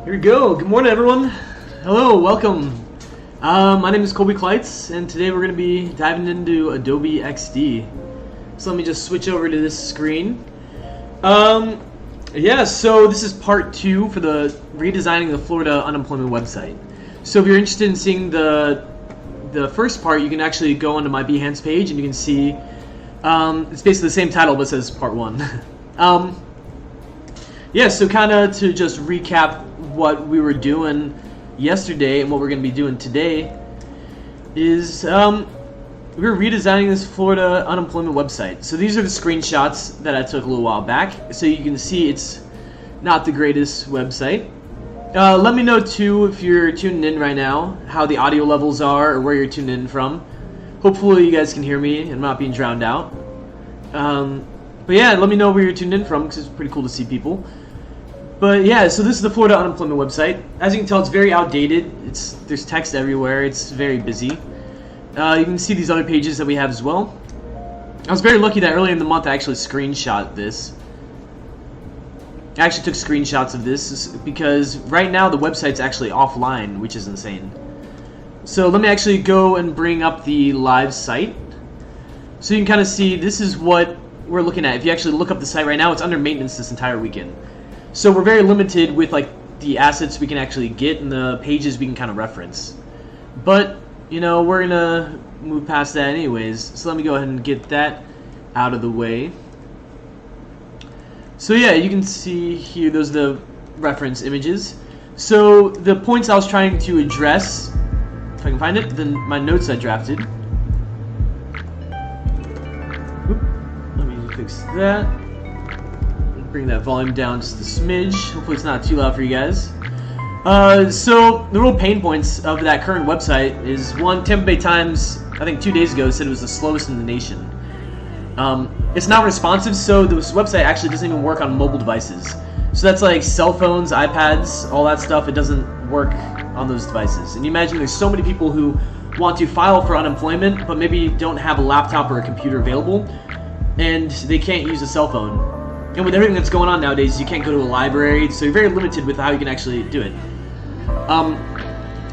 Here we go. Good morning, everyone. Hello, welcome. My name is Colby.LIVE, and today we're going to be diving into Adobe XD. So let me just switch over to this screen. Yeah, so this is part 2 for the redesigning the Florida unemployment website. So if you're interested in seeing the first part, you can actually go onto my Behance page, and you can see it's basically the same title, but it says part 1. Yeah, so kind of to just recap what we were doing yesterday and what we're going to be doing today is we're redesigning this Florida unemployment website. So these are the screenshots that I took a little while back. So you can see it's not the greatest website. Let me know too if you're tuning in right now, how the audio levels are or where you're tuning in from. Hopefully you guys can hear me and I'm not being drowned out. But yeah, let me know where you're tuned in from because it's pretty cool to see people. But yeah, so this is the Florida unemployment website. As you can tell, it's very outdated. There's text everywhere. It's very busy. You can see these other pages that we have as well. I was very lucky that earlier in the month I actually screenshot this. I actually took screenshots of this because right now the website's actually offline, which is insane. So let me actually go and bring up the live site. So you can kind of see this is what we're looking at. If you actually look up the site right now, it's under maintenance this entire weekend. So we're very limited with like the assets we can actually get and the pages we can kind of reference. But, you know, we're going to move past that anyways. So let me go ahead and get that out of the way. So yeah, you can see here, those are the reference images. So the points I was trying to address, if I can find it, then my notes I drafted. Oop, let me fix that. Bring that volume down just a smidge. Hopefully it's not too loud for you guys. So the real pain points of that current website is one, Tampa Bay Times, I think 2 days ago, said it was the slowest in the nation. It's not responsive, so this website actually doesn't even work on mobile devices. So that's like cell phones, iPads, all that stuff. It doesn't work on those devices. And you imagine there's so many people who want to file for unemployment, but maybe don't have a laptop or a computer available, and they can't use a cell phone. And with everything that's going on nowadays, you can't go to a library, so you're very limited with how you can actually do it.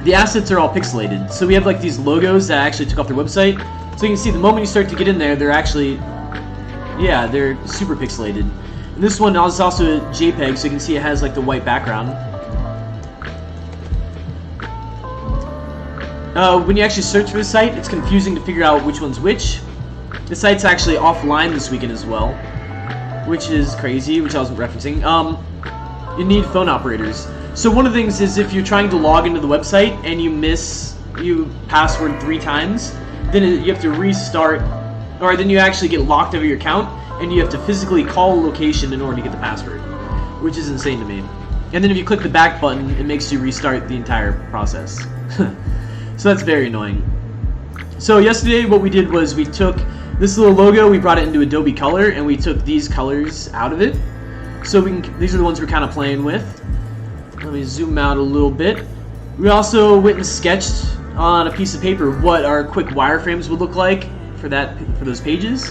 The assets are all pixelated, so we have like these logos that I actually took off their website. So you can see the moment you start to get in there, they're actually, yeah, they're super pixelated. And this one is also a JPEG, so you can see it has like the white background. When you actually search for the site, it's confusing to figure out which one's which. The site's actually offline this weekend as well, which is crazy, which I was referencing. You need phone operators. So one of the things is if you're trying to log into the website and you miss your password 3 times, then you have to restart, or then you actually get locked out of your account and you have to physically call a location in order to get the password, which is insane to me. And then if you click the back button, it makes you restart the entire process. So that's very annoying. So yesterday what we did was we took this little logo, we brought it into Adobe Color, and we took these colors out of it. So these are the ones we're kind of playing with. Let me zoom out a little bit. We also went and sketched on a piece of paper what our quick wireframes would look like for those pages.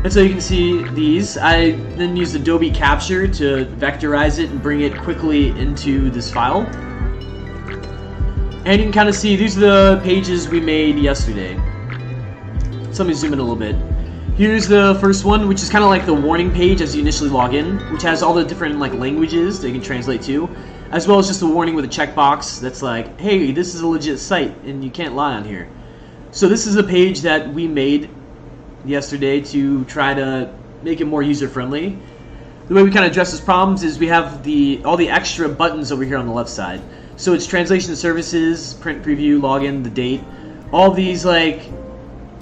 And so you can see these. I then used Adobe Capture to vectorize it and bring it quickly into this file. And you can kind of see these are the pages we made yesterday. So let me zoom in a little bit. Here's the first one, which is kind of like the warning page as you initially log in, which has all the different like languages that you can translate to, as well as just a warning with a checkbox that's like, hey, this is a legit site and you can't lie on here. So this is a page that we made yesterday to try to make it more user-friendly. The way we kind of address these problems is we have all the extra buttons over here on the left side. So it's translation services, print preview, login, the date, all these like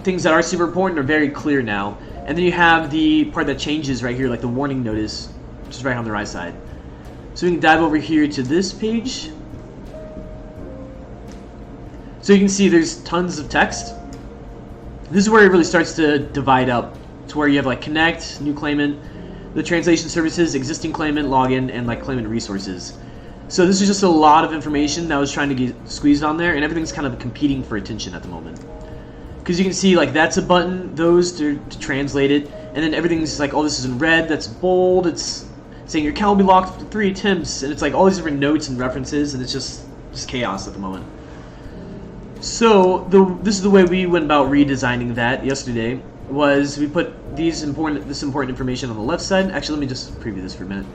things that are super important are very clear now. And then you have the part that changes right here, like the warning notice, which is right on the right side. So we can dive over here to this page. So you can see there's tons of text. This is where it really starts to divide up to where you have like connect, new claimant, the translation services, existing claimant, login, and like claimant resources. So this is just a lot of information that I was trying to get squeezed on there, and everything's kind of competing for attention at the moment. Because you can see like that's a button, those to translate it, and then everything's like, oh, this is in red, that's bold, it's saying your account will be locked for 3 attempts, and it's like all these different notes and references, and it's just chaos at the moment. So this is the way we went about redesigning that yesterday. Was we put this important information on the left side. Actually, let me just preview this for a minute.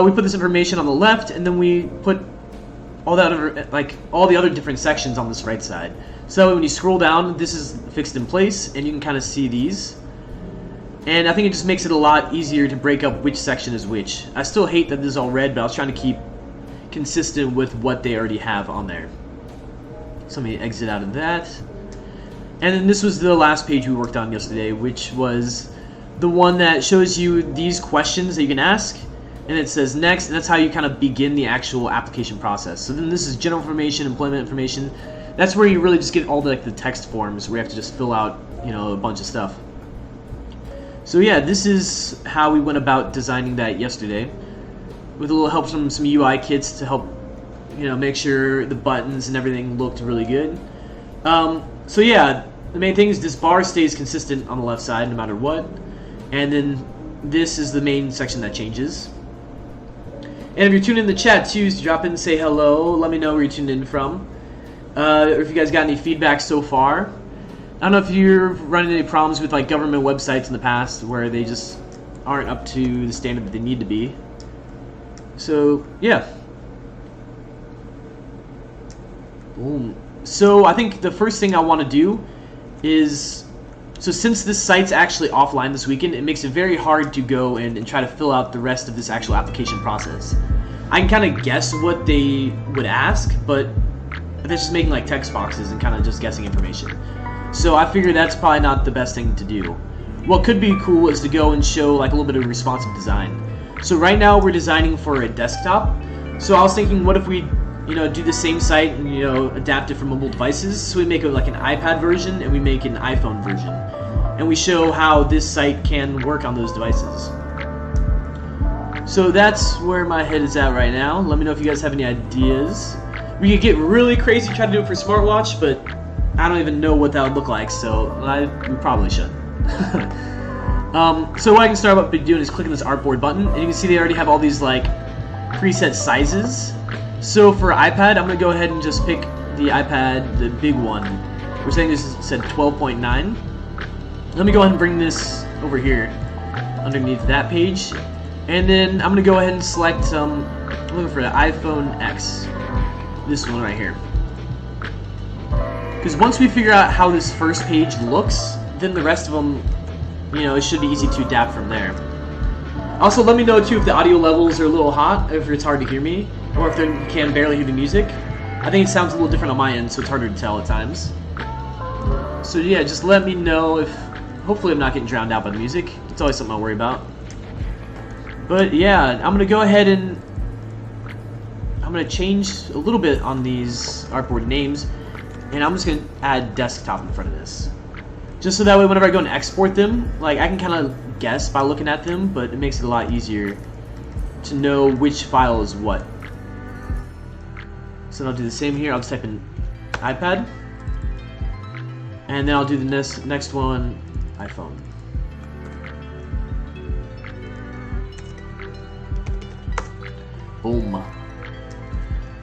We put this information on the left, and then we put all that other, like all the other different sections on this right side. So when you scroll down, this is fixed in place, and you can kind of see these. And I think it just makes it a lot easier to break up which section is which. I still hate that this is all red, but I was trying to keep consistent with what they already have on there. So let me exit out of that. And then this was the last page we worked on yesterday, which was the one that shows you these questions that you can ask, and it says next, and that's how you kind of begin the actual application process. So then this is general information, employment information. That's where you really just get all the text forms where you have to just fill out, a bunch of stuff. So yeah, this is how we went about designing that yesterday, with a little help from some UI kits to help, make sure the buttons and everything looked really good. So yeah, the main thing is this bar stays consistent on the left side no matter what, and then this is the main section that changes. And if you're tuned in the chat too, just drop in and say hello. Let me know where you're tuned in from, or if you guys got any feedback so far. I don't know if you're running any problems with government websites in the past where they just aren't up to the standard that they need to be. So yeah. Boom. So I think the first thing I want to do is, so since this site's actually offline this weekend, it makes it very hard to go in and try to fill out the rest of this actual application process. I can kind of guess what they would ask, but they're just making text boxes and kind of just guessing information. So I figure that's probably not the best thing to do. What could be cool is to go and show a little bit of responsive design. So right now we're designing for a desktop. So I was thinking, what if we do the same site and adapt it for mobile devices? So we make an iPad version and we make an iPhone version, and we show how this site can work on those devices. So that's where my head is at right now. Let me know if you guys have any ideas. We could get really crazy trying to do it for smartwatch, but I don't even know what that would look like, so we probably should. So what I can start by doing is clicking this artboard button, and you can see they already have all these preset sizes. So for iPad, I'm going to go ahead and just pick the iPad, the big one. We're saying this said 12.9. Let me go ahead and bring this over here underneath that page. And then I'm going to go ahead and select, I'm looking for the iPhone X. This one right here. Because once we figure out how this first page looks, then the rest of them, it should be easy to adapt from there. Also, let me know too if the audio levels are a little hot, if it's hard to hear me, or if you can barely hear the music. I think it sounds a little different on my end, so it's harder to tell at times. So yeah, just let me know if, hopefully I'm not getting drowned out by the music. It's always something I worry about. But yeah, I'm going to go ahead and I'm going to change a little bit on these artboard names, and I'm just going to add desktop in front of this. Just so that way whenever I go and export them, I can kind of guess by looking at them, but it makes it a lot easier to know which file is what. So I'll do the same here. I'll just type in iPad, and then I'll do the next one, iPhone. Boom.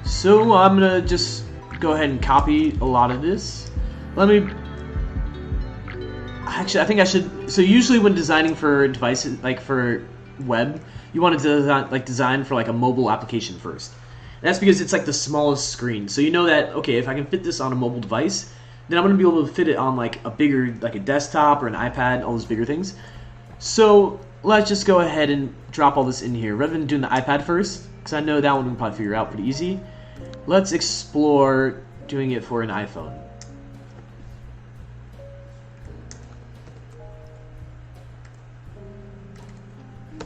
So I'm gonna just go ahead and copy a lot of this. Actually, I think I should. So usually when designing for devices, for web, you want to design for a mobile application first. And that's because it's the smallest screen. So you know that, okay, if I can fit this on a mobile device, then I'm going to be able to fit it on a bigger, a desktop or an iPad, all those bigger things. So let's just go ahead and drop all this in here. Rather than doing the iPad first, because I know that one we can probably figure out pretty easy, let's explore doing it for an iPhone.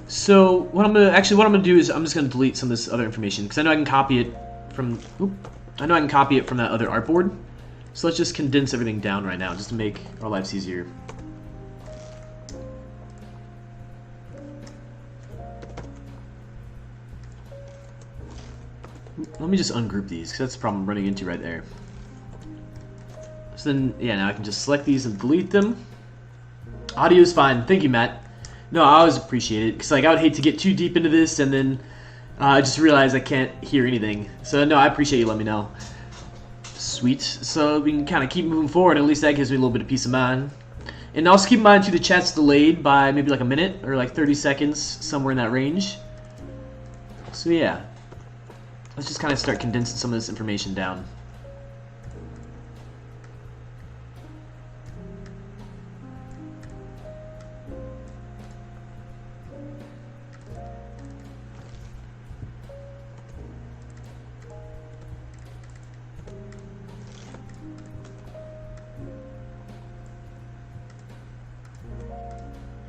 So what I'm gonna do is I'm just gonna delete some of this other information because I know I can copy it from that other artboard. So let's just condense everything down right now just to make our lives easier. Let me just ungroup these because that's the problem I'm running into right there. So then, yeah, now I can just select these and delete them. Audio is fine. Thank you, Matt. No, I always appreciate it, because like, I would hate to get too deep into this and then I just realize I can't hear anything. So no, I appreciate you letting me know. Sweet. So we can kind of keep moving forward. At least that gives me a little bit of peace of mind. And also keep in mind too, the chat's delayed by maybe like a minute or like 30 seconds, somewhere in that range. So yeah, let's just kind of start condensing some of this information down.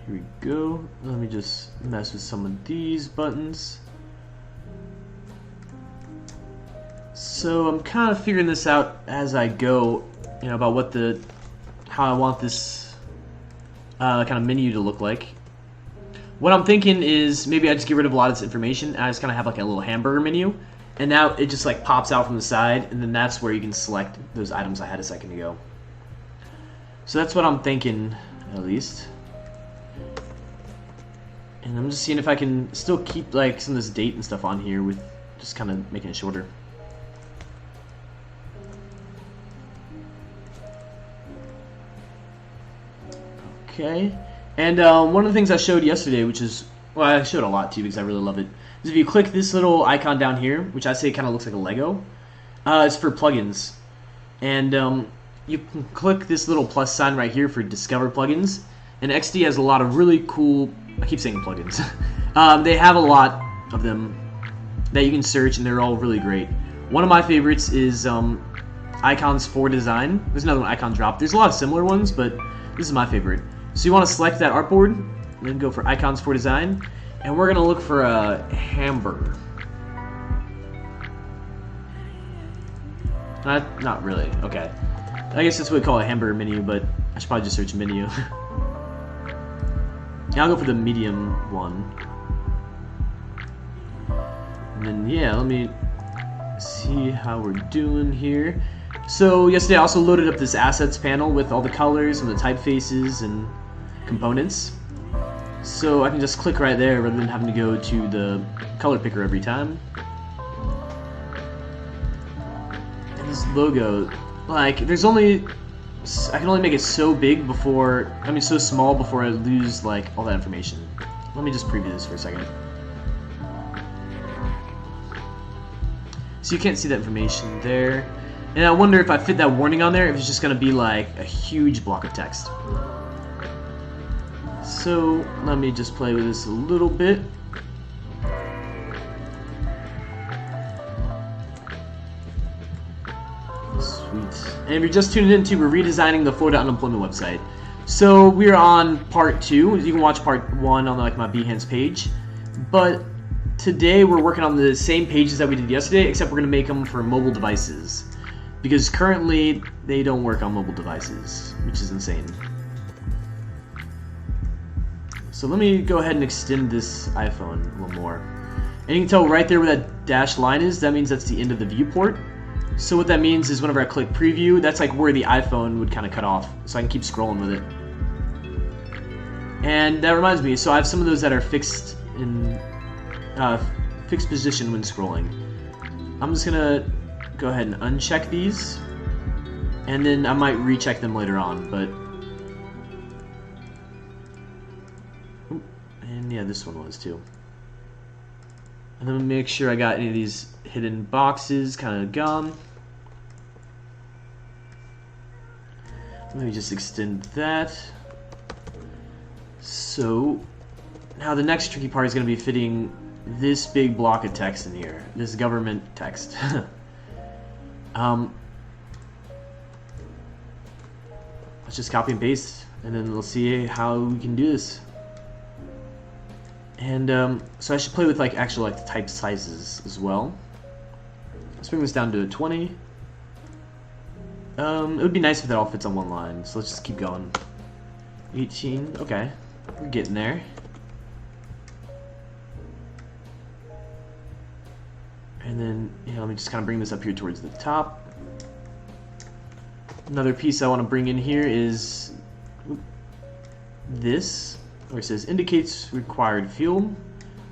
Here we go. Let me just mess with some of these buttons. So I'm kind of figuring this out as I go, you know, about how I want this kind of menu to look like. What I'm thinking is maybe I just get rid of a lot of this information and I just kind of have like a little hamburger menu, and now it just like pops out from the side, and then that's where you can select those items I had a second ago. So that's what I'm thinking, at least. And I'm just seeing if I can still keep like some of this date and stuff on here with just kind of making it shorter. Okay, and one of the things I showed yesterday, which is, well, I showed a lot too because I really love it, is if you click this little icon down here, which I say kind of looks like a Lego, it's for plugins. And you can click this little plus sign right here for Discover Plugins. And XD has a lot of really cool, I keep saying plugins, they have a lot of them that you can search, and they're all really great. One of my favorites is Icons for Design. There's another one, Icon Drop. There's a lot of similar ones, but this is my favorite. So you want to select that artboard, and then go for Icons for Design, and we're going to look for a hamburger. Not really, okay. I guess that's what we call a hamburger menu, but I should probably just search menu. Yeah, I'll go for the medium one. And then, yeah, let me see how we're doing here. So yesterday I also loaded up this assets panel with all the colors and the typefaces and components. So I can just click right there rather than having to go to the color picker every time. And this logo, like, there's only, I can only make it so big before, so small before I lose like all that information. Let me just preview this for a second. So you can't see that information there. And I wonder if I fit that warning on there, if it's just going to be like a huge block of text. So let me just play with this a little bit. Sweet. And if you're just tuning into, we're redesigning the Florida unemployment website. So we're on part 2. You can watch part 1 on like my Behance page. But today we're working on the same pages that we did yesterday, except we're going to make them for mobile devices. Because currently, they don't work on mobile devices, which is insane. So let me go ahead and extend this iPhone a little more. And you can tell right there where that dashed line is, that means that's the end of the viewport. So what that means is whenever I click preview, that's like where the iPhone would kind of cut off, so I can keep scrolling with it. And that reminds me, so I have some of those that are fixed in fixed position when scrolling. I'm just gonna go ahead and uncheck these, and then I might recheck them later on, but and yeah, this one was too. And then make sure I got any of these hidden boxes kind of gone. Let me just extend that. So now the next tricky part is going to be fitting this big block of text in here, this government text. Let's just copy and paste, and then we'll see how we can do this. And so I should play with like actual like the type sizes as well. Let's bring this down to 20. It would be nice if that all fits on one line, so let's just keep going. 18, okay, we're getting there. And then, let me just kind of bring this up here towards the top. Another piece I want to bring in here is this. where it says indicates required field.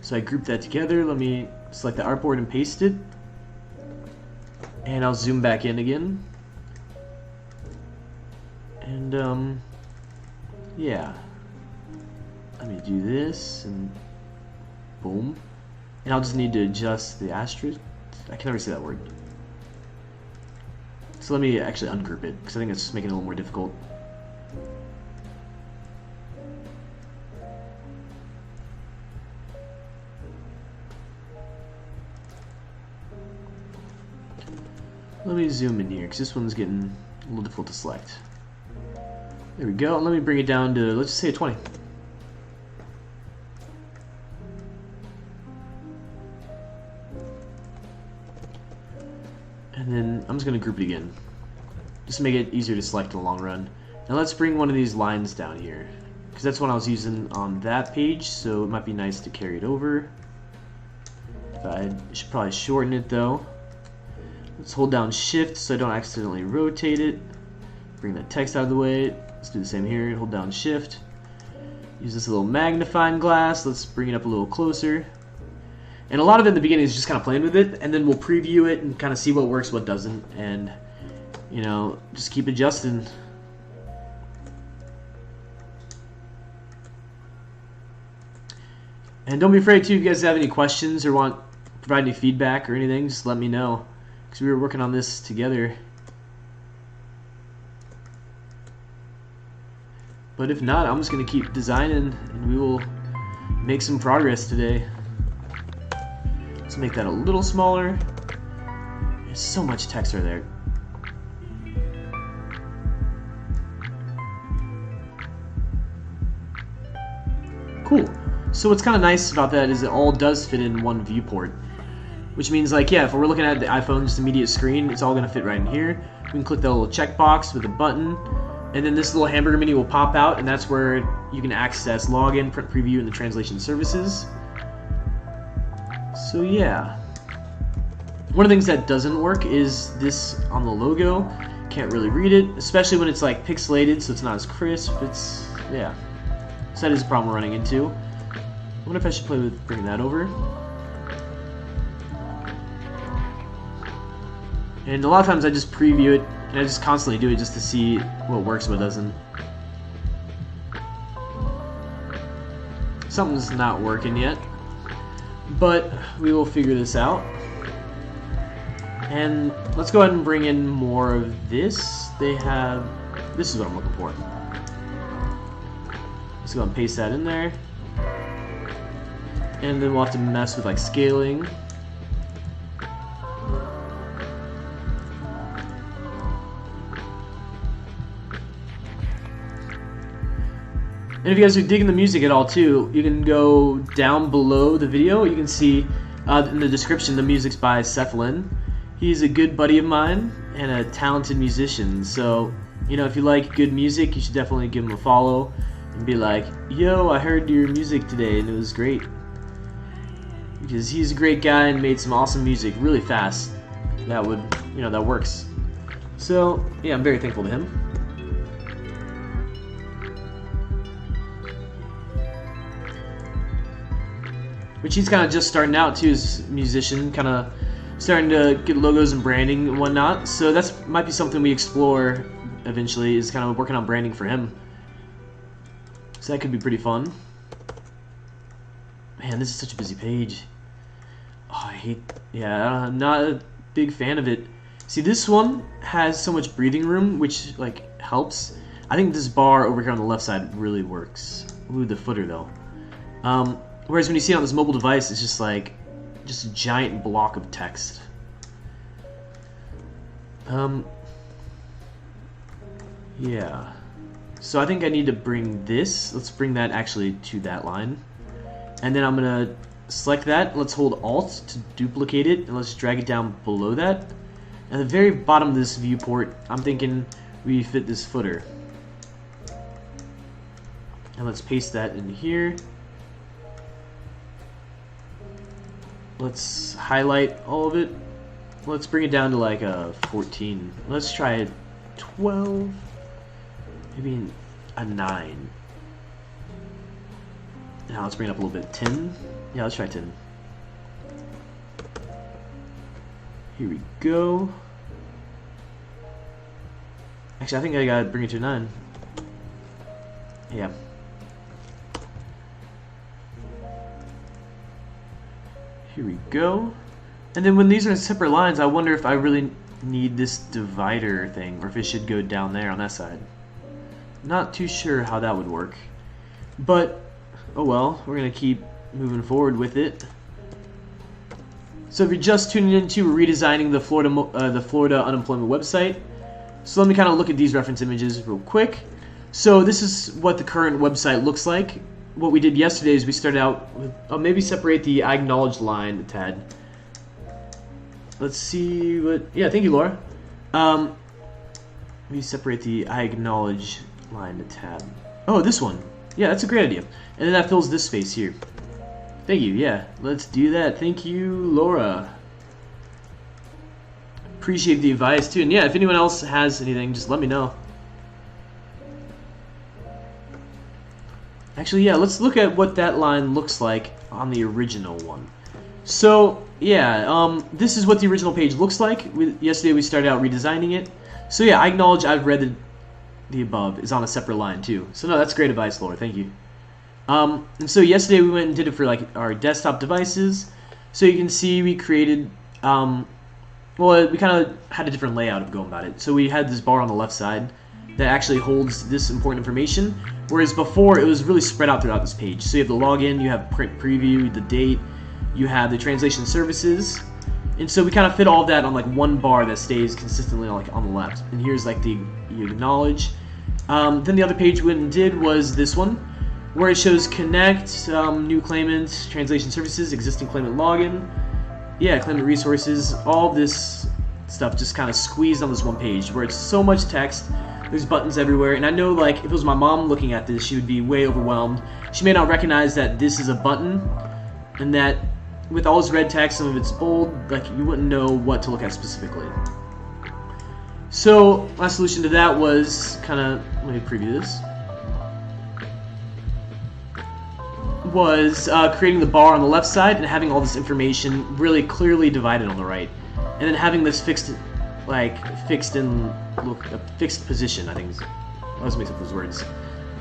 So I group that together. Let me select the artboard and paste it. And I'll zoom back in again. And yeah. Let me do this and boom. And I'll just need to adjust the asterisk. I can never say that word. So let me actually ungroup it, because I think it's just making it a little more difficult. Let me zoom in here, because this one's getting a little difficult to select. There we go. Let me bring it down to, let's just say a 20. And then I'm just going to group it again, just to make it easier to select in the long run. Now let's bring one of these lines down here, because that's one I was using on that page, so it might be nice to carry it over. I should probably shorten it though. Let's hold down shift so I don't accidentally rotate it. Bring that text out of the way. Let's do the same here. Hold down shift. Use this little magnifying glass. Let's bring it up a little closer. And a lot of it in the beginning is just kind of playing with it, and then we'll preview it and kind of see what works, what doesn't, and you know, just keep adjusting. And don't be afraid too, if you guys have any questions or want to provide any feedback or anything, just let me know, because we were working on this together. But if not, I'm just going to keep designing and we will make some progress today. Let's make that a little smaller. There's so much text right there. Cool. So what's kind of nice about that is it all does fit in one viewport. Which means, like, yeah, if we're looking at the iPhone's immediate screen, it's all going to fit right in here. We can click the little checkbox with a button, and then this little hamburger menu will pop out, and that's where you can access login, print preview, and the translation services. So yeah. One of the things that doesn't work is this on the logo. Can't really read it, especially when it's like pixelated, so it's not as crisp. It's, yeah. So that is a problem we're running into. I wonder if I should play with bringing that over. And a lot of times I just preview it, and I just constantly do it just to see what works and what doesn't. Something's not working yet, but we will figure this out. And let's go ahead and bring in more of this. They have, this is what I'm looking for. Let's go ahead and paste that in there. And then we'll have to mess with like scaling. And if you guys are digging the music at all too, you can go down below the video. You can see in the description the music's by Seth Lynn. He's a good buddy of mine and a talented musician. So, you know, if you like good music, you should definitely give him a follow and be like, yo, I heard your music today and it was great. Because he's a great guy and made some awesome music really fast. That would, you know, that works. So, yeah, I'm very thankful to him. Which he's kind of just starting out too as a musician, kind of starting to get logos and branding and whatnot. So that's might be something we explore eventually, is kind of working on branding for him. So that could be pretty fun. Man, this is such a busy page. Oh, I hate, yeah, I'm not a big fan of it. See, this one has so much breathing room, which like helps. I think this bar over here on the left side really works. Ooh, the footer though. Whereas when you see it on this mobile device, it's just like, just a giant block of text. Yeah. So I think I need to bring this. Let's bring that actually to that line. And then I'm going to select that. Let's hold Alt to duplicate it. And let's drag it down below that. At the very bottom of this viewport, I'm thinking we fit this footer. And let's paste that in here. Let's highlight all of it. Let's bring it down to like a 14. Let's try a 12. Maybe a 9. Now let's bring it up a little bit. 10. Yeah, let's try 10. Here we go. Actually, I think I gotta bring it to 9. Yeah. Here we go. And then when these are in separate lines, I wonder if I really need this divider thing, or if it should go down there on that side. Not too sure how that would work. But, oh well, we're gonna keep moving forward with it. So if you're just tuning into, we're redesigning the Florida unemployment website. So let me kind of look at these reference images real quick. So this is what the current website looks like. What we did yesterday is we started out with, maybe separate the I acknowledge line a tad. Let's see what, yeah, thank you, Laura. Let me separate the I acknowledge line a tad. Oh, this one. Yeah, that's a great idea. And then that fills this space here. Thank you, yeah. Let's do that. Thank you, Laura. Appreciate the advice, too. And yeah, if anyone else has anything, just let me know. Actually, yeah, let's look at what that line looks like on the original one. So, yeah, this is what the original page looks like. Yesterday we started out redesigning it. So yeah, I acknowledge I've read the above is on a separate line, too. So no, that's great advice, Laura. Thank you. And so yesterday we went and did it for like our desktop devices. So you can see we created, well, we kind of had a different layout of going about it. So we had this bar on the left side that actually holds this important information, whereas before it was really spread out throughout this page. So you have the login, you have print preview, the date, you have the translation services, and so we kind of fit all of that on like one bar that stays consistently like on the left. And here's like the you acknowledge. Then the other page we went and did was this one, where it shows connect, new claimant, translation services, existing claimant login, yeah, claimant resources, all this stuff just kind of squeezed on this one page where it's so much text, there's buttons everywhere, and I know like if it was my mom looking at this, she would be way overwhelmed. She may not recognize that this is a button, and that with all this red text, some of it's bold, like you wouldn't know what to look at specifically. So my solution to that was kind of, let me preview this, was creating the bar on the left side and having all this information really clearly divided on the right, and then having this fixed position. I think I always mix up those words.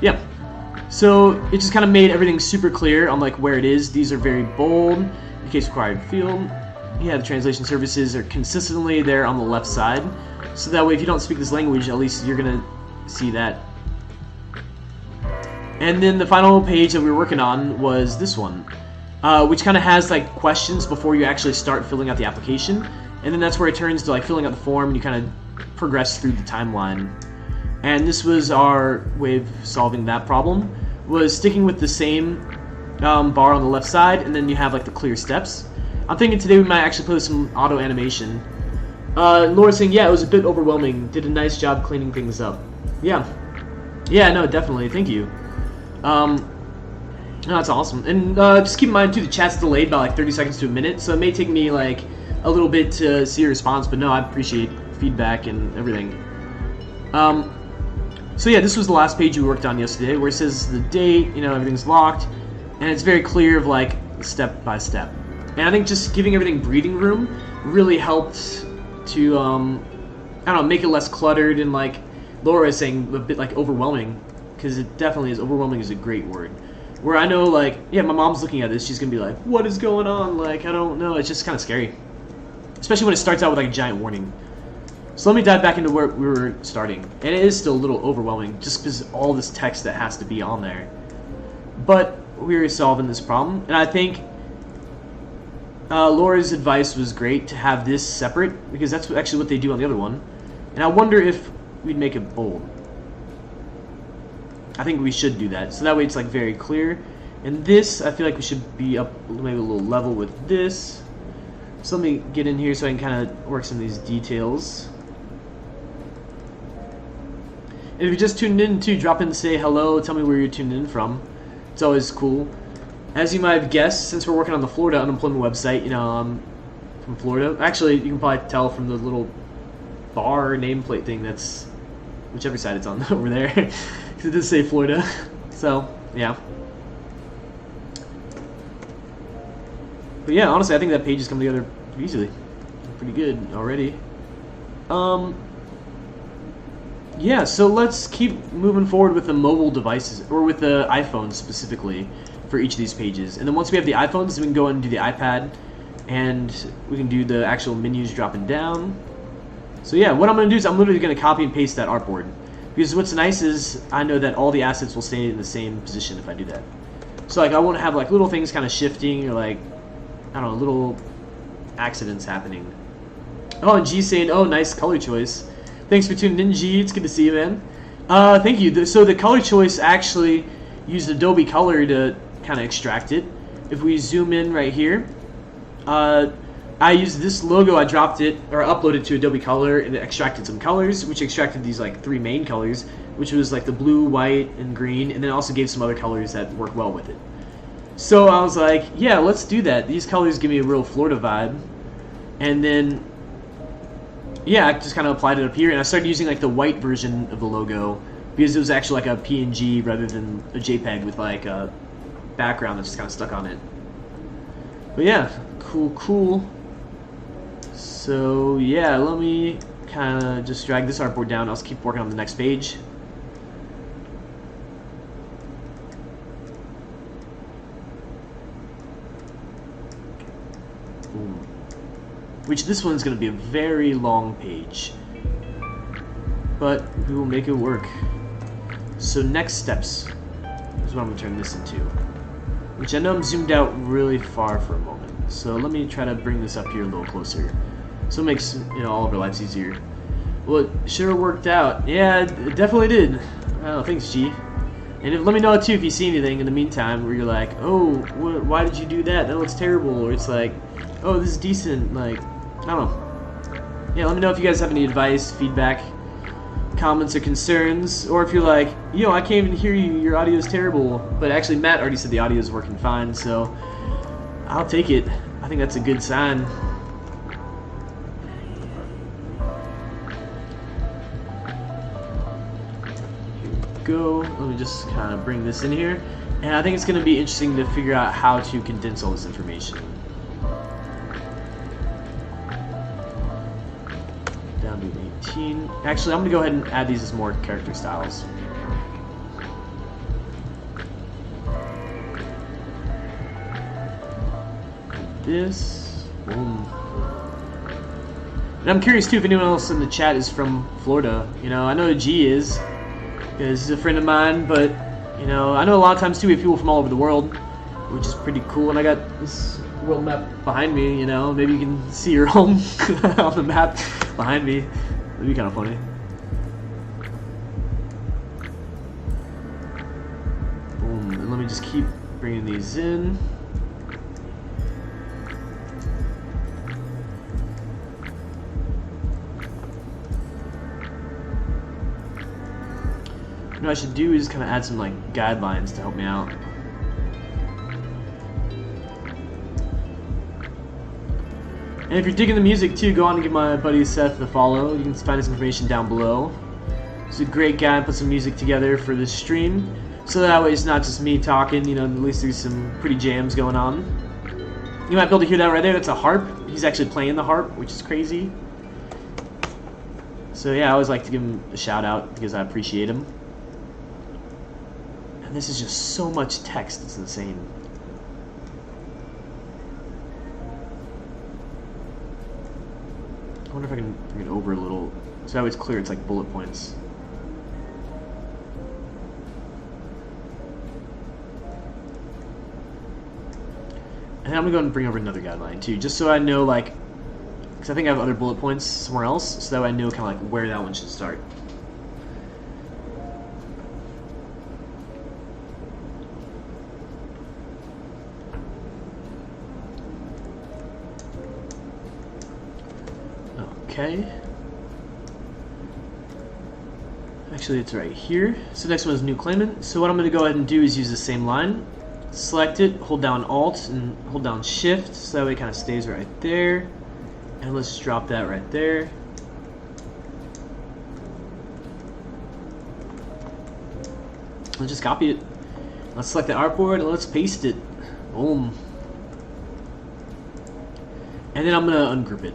Yeah. So it just kind of made everything super clear on like where it is. These are very bold. In case required field. Yeah, the translation services are consistently there on the left side. So that way, if you don't speak this language, at least you're gonna see that. And then the final page that we were working on was this one, which kind of has like questions before you actually start filling out the application, and then that's where it turns to like filling out the form, and you kind of progress through the timeline. And this was our way of solving that problem, was sticking with the same bar on the left side, and then you have like the clear steps. I'm thinking today we might actually put some auto animation. Laura's saying, yeah, it was a bit overwhelming. Did a nice job cleaning things up. Yeah, no, definitely. Thank you. No, that's awesome. And just keep in mind too, the chat's delayed by like 30 seconds to a minute, so it may take me like a little bit to see your response. But no, I appreciate feedback and everything. So yeah, this was the last page we worked on yesterday, where it says the date, you know, everything's locked, and it's very clear of like step by step. And I think just giving everything breathing room really helped to I don't know, make it less cluttered, and like Laura is saying, a bit like overwhelming, because it definitely is. Overwhelming is a great word. Where I know like, yeah, my mom's looking at this, she's gonna be like, what is going on? Like, I don't know. It's just kind of scary, especially when it starts out with like a giant warning. So let me dive back into where we were starting, and it is still a little overwhelming just because all this text that has to be on there. But we're solving this problem, and I think Laura's advice was great to have this separate, because that's actually what they do on the other one. And I wonder if we'd make it bold. I think we should do that, so that way it's like very clear. And this, I feel like we should be up maybe a little level with this. So let me get in here so I can kind of work some of these details. And if you just tuned in too, drop in and say hello, tell me where you're tuned in from. It's always cool. As you might have guessed, since we're working on the Florida unemployment website, you know, I'm from Florida. Actually, you can probably tell from the little bar nameplate thing that's whichever side it's on over there. Because it does say Florida. So, yeah. But yeah, honestly, I think that page is coming together pretty easily. Pretty good already. Yeah, so let's keep moving forward with the mobile devices, or with the iPhones specifically, for each of these pages. And then once we have the iPhones, we can go and do the iPad, and we can do the actual menus dropping down. So yeah, what I'm going to do is I'm literally going to copy and paste that artboard. Because what's nice is I know that all the assets will stay in the same position if I do that. So like I won't have like little things kind of shifting, or like, I don't know, little accidents happening. Oh, and G's saying, oh, nice color choice. Thanks for tuning in, G. It's good to see you, man. Thank you. So the color choice actually used Adobe Color to kind of extract it. If we zoom in right here, I used this logo, I dropped it, or uploaded to Adobe Color, and it extracted some colors, which extracted these like 3 main colors, which was like the blue, white, and green, and then also gave some other colors that work well with it. So I was like, yeah, let's do that. These colors give me a real Florida vibe. And then, yeah, I just kind of applied it up here, and I started using like the white version of the logo because it was actually like a PNG rather than a JPEG with like a background that's just kind of stuck on it. But yeah, cool. So yeah, let me kind of just drag this artboard down. I'll just keep working on the next page. Boom. Which this one's going to be a very long page, but we will make it work. So next steps is what I'm going to turn this into, which I know I'm zoomed out really far for a moment. So let me try to bring this up here a little closer, so it makes all of our lives easier. Well, it sure worked out. Yeah, it definitely did. Oh, thanks, G. And let me know too if you see anything in the meantime where you're like, oh, why did you do that? That looks terrible. Or it's like, oh, this is decent. Like, I don't know. Yeah, let me know if you guys have any advice, feedback, comments, or concerns. Or if you're like, I can't even hear you. Your audio is terrible. But actually, Matt already said the audio is working fine, so I'll take it. I think that's a good sign. Go. Let me just kind of bring this in here, and I think it's going to be interesting to figure out how to condense all this information. Down to 18. Actually, I'm going to go ahead and add these as more character styles. This. Boom. And I'm curious too if anyone else in the chat is from Florida. I know G is. Because he's a friend of mine, but I know a lot of times too we have people from all over the world, which is pretty cool. And I got this world map behind me, maybe you can see your home on the map behind me. That'd be kind of funny. Boom. And let me just keep bringing these in. What I should do is kind of add some like guidelines to help me out. And if you're digging the music too, go on and give my buddy Seth a follow. You can find his information down below. He's a great guy and put some music together for this stream, so that way it's not just me talking. At least there's some pretty jams going on. You might be able to hear that right there. That's a harp. He's actually playing the harp, which is crazy. So yeah, I always like to give him a shout out because I appreciate him. And this is just so much text, it's insane. I wonder if I can bring it over a little, so that way it's clear, it's like bullet points. And I'm gonna go ahead and bring over another guideline too, just so I know, like, because I think I have other bullet points somewhere else, so that way I know kind of like where that one should start. Okay. Actually, it's right here. So next one is new claimant. So what I'm going to go ahead and do is use the same line. Select it, hold down Alt, and hold down Shift, so that way it kind of stays right there. And let's drop that right there. Let's just copy it. Let's select the artboard and let's paste it. Boom. And then I'm gonna ungroup it.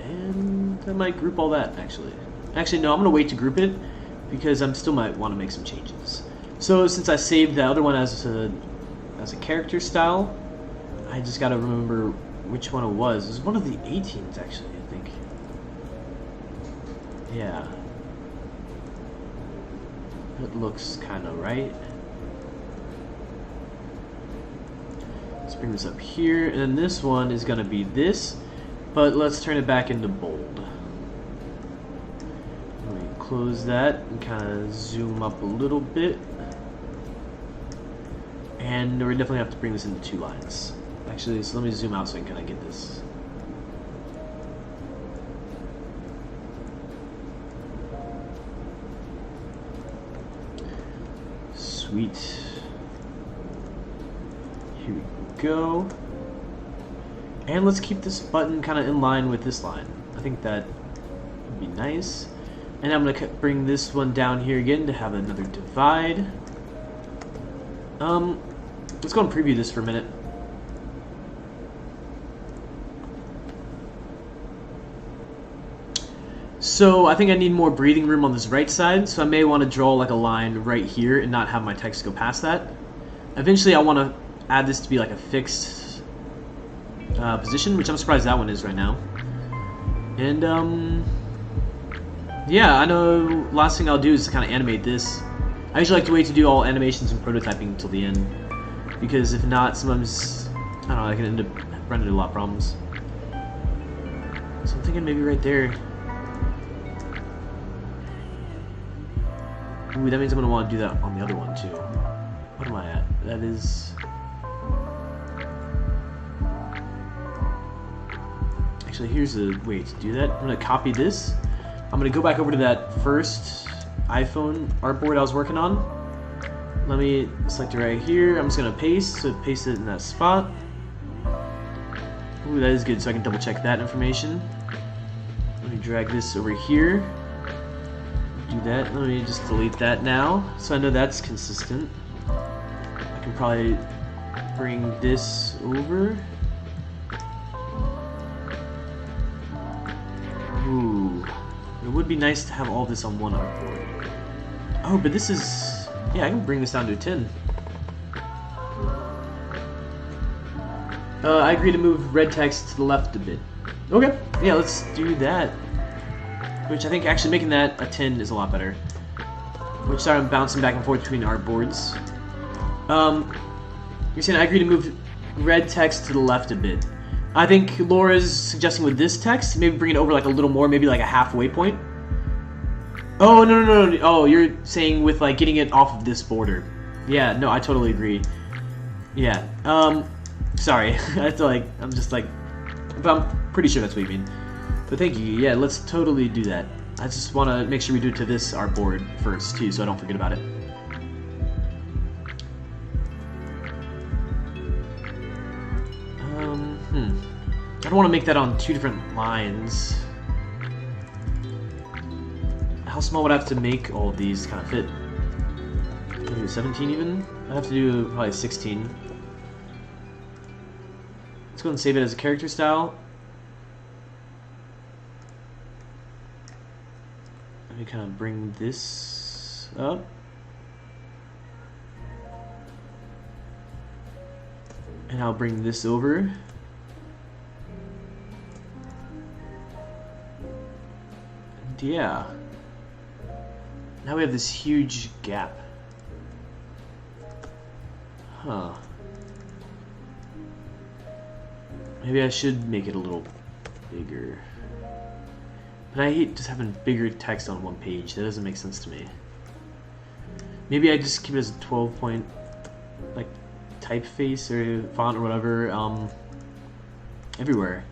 And I might group all that actually. Actually no, I'm gonna wait to group it because I still might want to make some changes. So since I saved the other one as a character style, I just gotta remember which one it was. It was one of the 18s actually, I think. Yeah. It looks kinda right. Let's bring this up here, and then this one is gonna be this, but let's turn it back into bold. Let me close that and kinda zoom up a little bit. And we're definitely have to bring this into 2 lines. Actually, so let me zoom out so I can kind of get this. Sweet. Here we go. And let's keep this button kind of in line with this line. I think that would be nice. And I'm going to bring this one down here again to have another divide. Let's go and preview this for a minute. So I think I need more breathing room on this right side, so I may want to draw like a line right here and not have my text go past that. Eventually I want to add this to be like a fixed position, which I'm surprised that one is right now. And yeah, I know last thing I'll do is kind of animate this. I usually like to wait to do all animations and prototyping until the end, because if not, sometimes, I don't know, I can end up running into a lot of problems. So I'm thinking maybe right there. Ooh, that means I'm going to want to do that on the other one too. What am I at? That is... Actually, here's a way to do that. I'm going to copy this. I'm going to go back over to that first iPhone artboard I was working on. Let me select it right here. I'm just gonna paste it in that spot. Ooh, that is good, so I can double check that information. Let me drag this over here. Do that. Let me just delete that now, so I know that's consistent. I can probably bring this over. Ooh, it would be nice to have all this on one artboard. Oh, but this is... Yeah, I can bring this down to a 10. I agree to move red text to the left a bit. Okay, yeah, let's do that. Which I think actually making that a 10 is a lot better. Which, sorry, I'm bouncing back and forth between artboards. You're saying I agree to move red text to the left a bit. I think Laura's suggesting with this text, maybe bring it over like a little more, maybe like a halfway point. Oh, no. Oh, you're saying with, like, getting it off of this border. Yeah, no, I totally agree. Yeah, sorry. I feel like, I'm just like... But I'm pretty sure that's what you mean. But thank you. Yeah, let's totally do that. I just want to make sure we do it to this artboard first, too, so I don't forget about it. I don't want to make that on 2 different lines. How small would I have to make all of these kind of fit? Maybe 17 even? I'd have to do probably 16. Let's go and save it as a character style. Let me kind of bring this up. And I'll bring this over. And yeah. Now we have this huge gap. Huh. Maybe I should make it a little bigger. But I hate just having bigger text on one page. That doesn't make sense to me. Maybe I just keep it as a 12-point like typeface or font or whatever everywhere.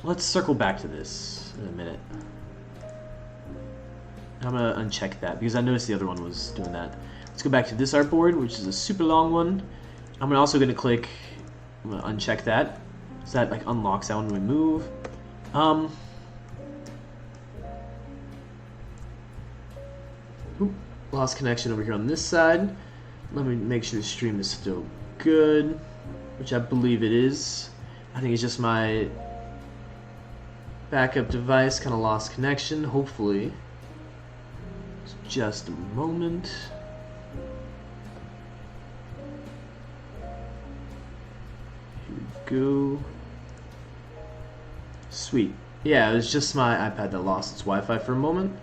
Let's circle back to this in a minute. I'm gonna uncheck that because I noticed the other one was doing that. Let's go back to this artboard, which is a super long one. I'm also gonna click. I'm gonna uncheck that, so that like unlocks that when we move. Oop, lost connection over here on this side. let me make sure the stream is still good, which I believe it is. I think it's just my backup device kind of lost connection, hopefully. Just a moment. Here we go. Sweet. Yeah, it was just my iPad that lost its Wi-Fi for a moment,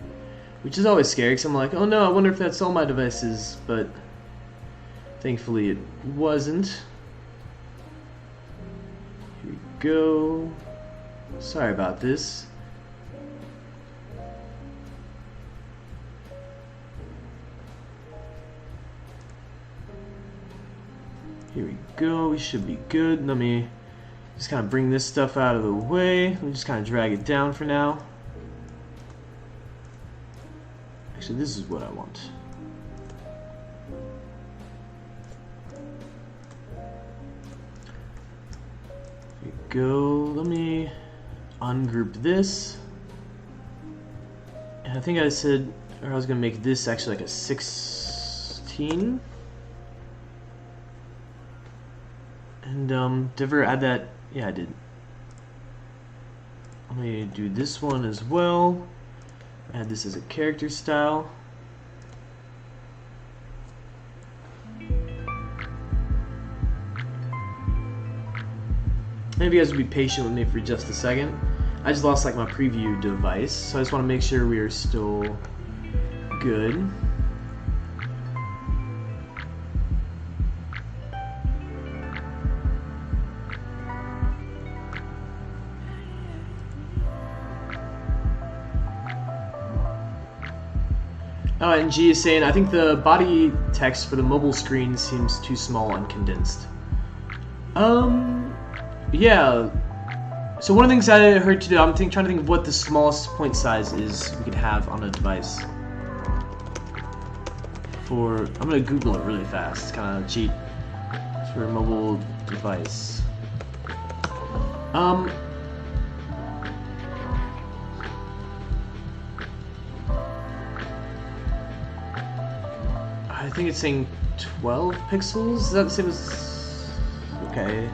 which is always scary because I'm like, oh no, I wonder if that's all my devices, but thankfully it wasn't. Here we go. Sorry about this. Here we go, we should be good. Let me just kind of bring this stuff out of the way. Let me just kind of drag it down for now. Actually, this is what I want. Here we go. Let me ungroup this. And I think I said, or I was going to make this actually like a 16. And did I ever add that? Yeah, I did. Let me do this one as well. Add this as a character style. Maybe you guys will be patient with me for just a second. I just lost like my preview device, so I just want to make sure we are still good. Oh, and G is saying, I think the body text for the mobile screen seems too small and condensed. Yeah. So one of the things I heard today, I'm trying to think of what the smallest point size is we could have on a device. I'm gonna Google it really fast, kind of cheat. For a mobile device. I think it's saying 12 pixels. Is that the same as? Okay.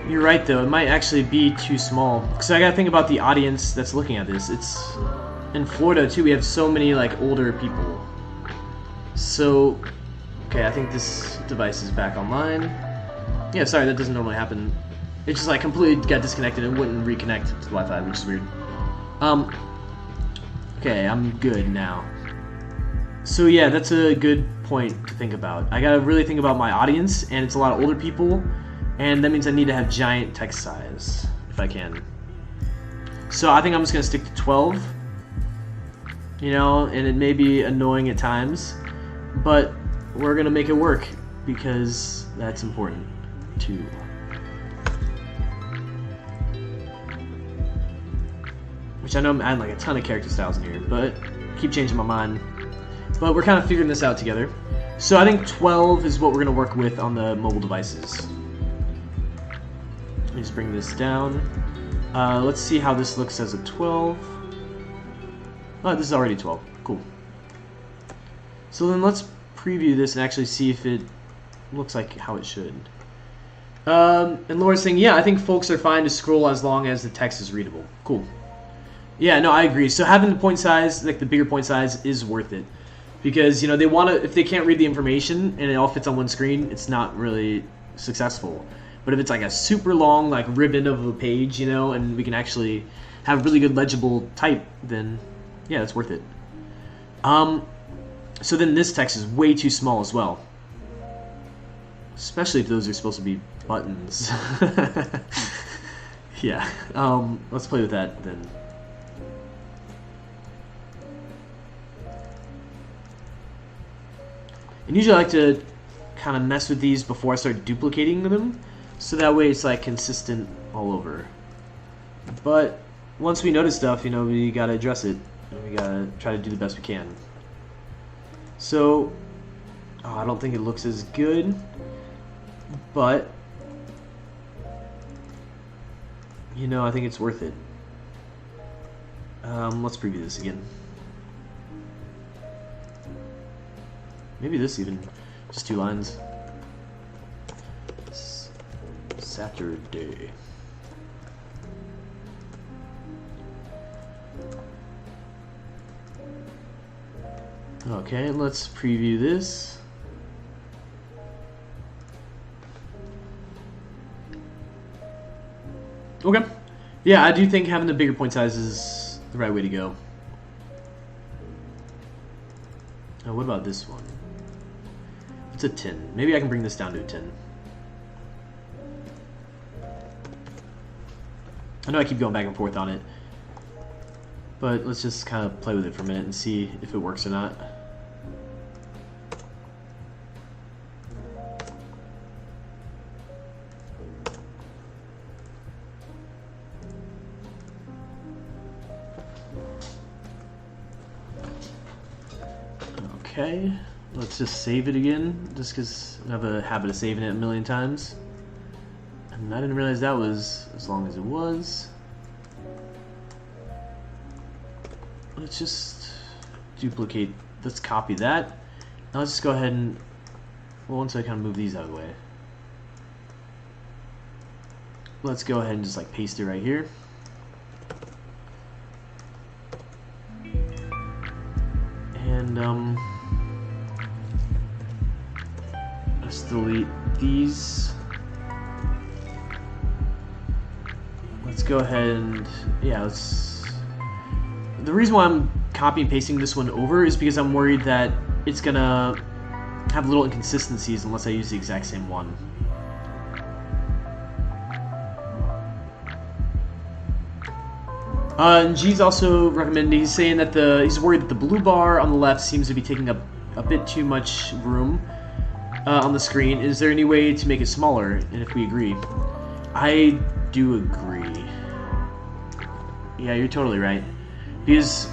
You're right though. It might actually be too small because I gotta think about the audience that's looking at this. It's in Florida too. We have so many like older people. So, okay, I think this device is back online. Yeah, sorry, that doesn't normally happen. It just like completely got disconnected and wouldn't reconnect to the Wi-Fi, which is weird. Okay, I'm good now. So yeah, that's a good point to think about. I gotta really think about my audience, and it's a lot of older people, and that means I need to have giant text size, if I can. So I think I'm just gonna stick to 12. You know, and it may be annoying at times, but we're gonna make it work, because that's important, too. Which I know I'm adding like a ton of character styles in here, but keep changing my mind. But we're kind of figuring this out together. So I think 12 is what we're going to work with on the mobile devices. Let me just bring this down. Let's see how this looks as a 12. Oh, this is already 12. Cool. So then let's preview this and actually see if it looks like how it should. And Laura's saying, yeah, I think folks are fine to scroll as long as the text is readable. Cool. Yeah, no, I agree. So having the point size, like the bigger point size, is worth it. Because, you know, they want to, if they can't read the information and it all fits on one screen, it's not really successful. But if it's like a super long, like ribbon of a page, you know, and we can actually have really good legible type, then yeah, it's worth it. So then this text is way too small as well. Especially if those are supposed to be buttons. Yeah, let's play with that then. And usually I like to kind of mess with these before I start duplicating them, so that way it's like consistent all over. But once we notice stuff, you know, we gotta address it, and we gotta try to do the best we can. So, I don't think it looks as good, but you know, I think it's worth it. Let's preview this again. Maybe this even, just 2 lines. Saturday. Okay, let's preview this. Okay. Yeah, I do think having the bigger point size is the right way to go. Now, what about this one? It's a 10. Maybe I can bring this down to a 10. I know I keep going back and forth on it, but let's just kind of play with it for a minute and see if it works or not. Okay, let's just save it again, just because I have a habit of saving it a million times. And I didn't realize that was as long as it was. Let's just duplicate, let's copy that. Now let's just go ahead and, well, once I kind of move these out of the way, let's go ahead and just like paste it right here. And let's delete these. Let's go ahead and, yeah, let's, the reason why I'm copy and pasting this one over is because I'm worried that it's gonna have little inconsistencies unless I use the exact same one. And G's also recommending, he's saying that he's worried that the blue bar on the left seems to be taking up a bit too much room on the screen. Is there any way to make it smaller? And if we agree, I do agree. Yeah, you're totally right. Because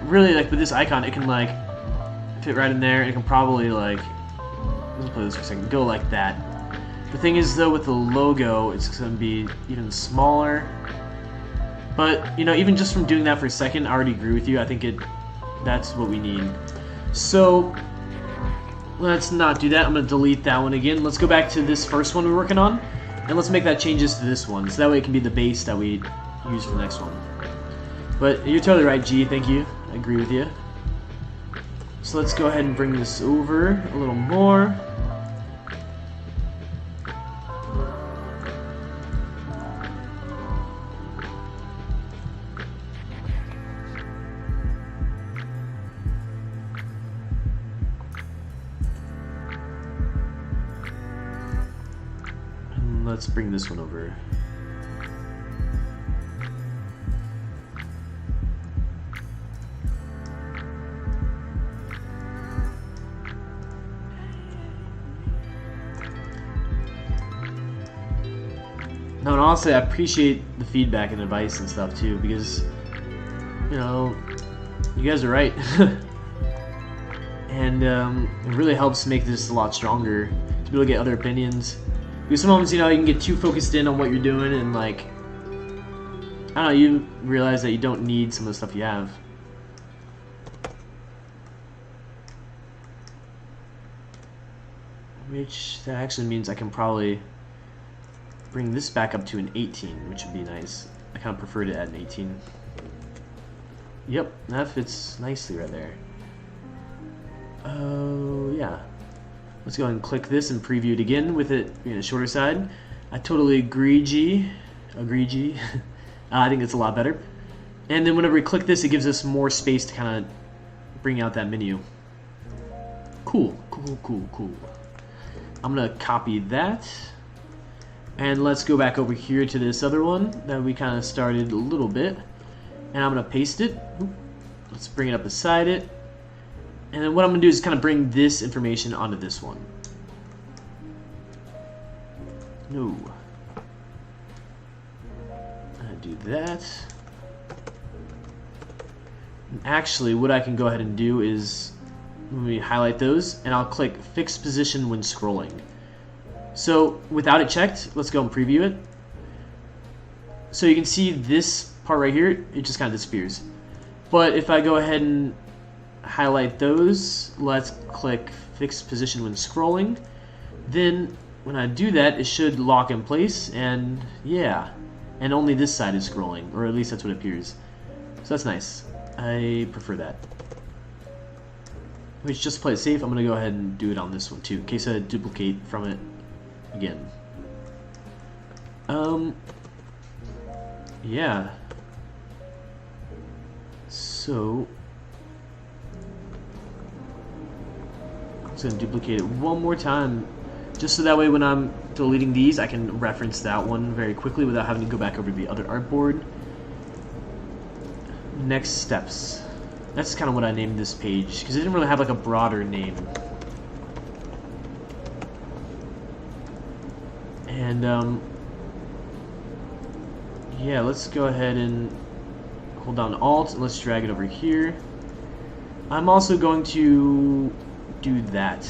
really, like with this icon, it can like fit right in there. It can probably like, let's play this for a second, go like that. The thing is though, with the logo, it's going to be even smaller. But, you know, even just from doing that for a second, I already agree with you. I think that's what we need. So, let's not do that. I'm going to delete that one again. Let's go back to this first one we're working on, and let's make that changes to this one. So that way it can be the base that we use for the next one. But you're totally right, G. Thank you. I agree with you. So let's go ahead and bring this over a little more. Let's bring this one over. No, and honestly, I appreciate the feedback and advice and stuff too, because, you know, you guys are right. And it really helps make this a lot stronger to be able to get other opinions. Because sometimes, you know, you can get too focused in on what you're doing and, like, I don't know, you realize that you don't need some of the stuff you have. Which, that actually means I can probably bring this back up to an 18, which would be nice. I kind of prefer to add an 18. Yep, that fits nicely right there. Oh, yeah. Let's go ahead and click this and preview it again with it being a shorter side. I totally agree, G. Agree, G. I think it's a lot better. And then whenever we click this, it gives us more space to kind of bring out that menu. Cool, cool, cool, cool. I'm going to copy that. And let's go back over here to this other one that we kind of started a little bit. And I'm going to paste it. Let's bring it up beside it. And then what I'm going to do is kind of bring this information onto this one. No. I'm going to do that. And actually, what I can go ahead and do is, let me highlight those, and I'll click Fix Position when scrolling. So, without it checked, let's go and preview it. So you can see this part right here, it just kind of disappears. But if I go ahead and highlight those. Let's click fixed position when scrolling. Then when I do that, it should lock in place, and yeah, and only this side is scrolling, or at least that's what appears. So that's nice. I prefer that. Which, just to play it safe, I'm going to go ahead and do it on this one too, in case I duplicate from it again. Yeah. So I'm just going to duplicate it one more time, just so that way when I'm deleting these, I can reference that one very quickly without having to go back over to the other artboard. Next steps. That's kind of what I named this page, because it didn't really have like a broader name. And yeah, let's go ahead and hold down Alt and let's drag it over here. I'm also going to do that,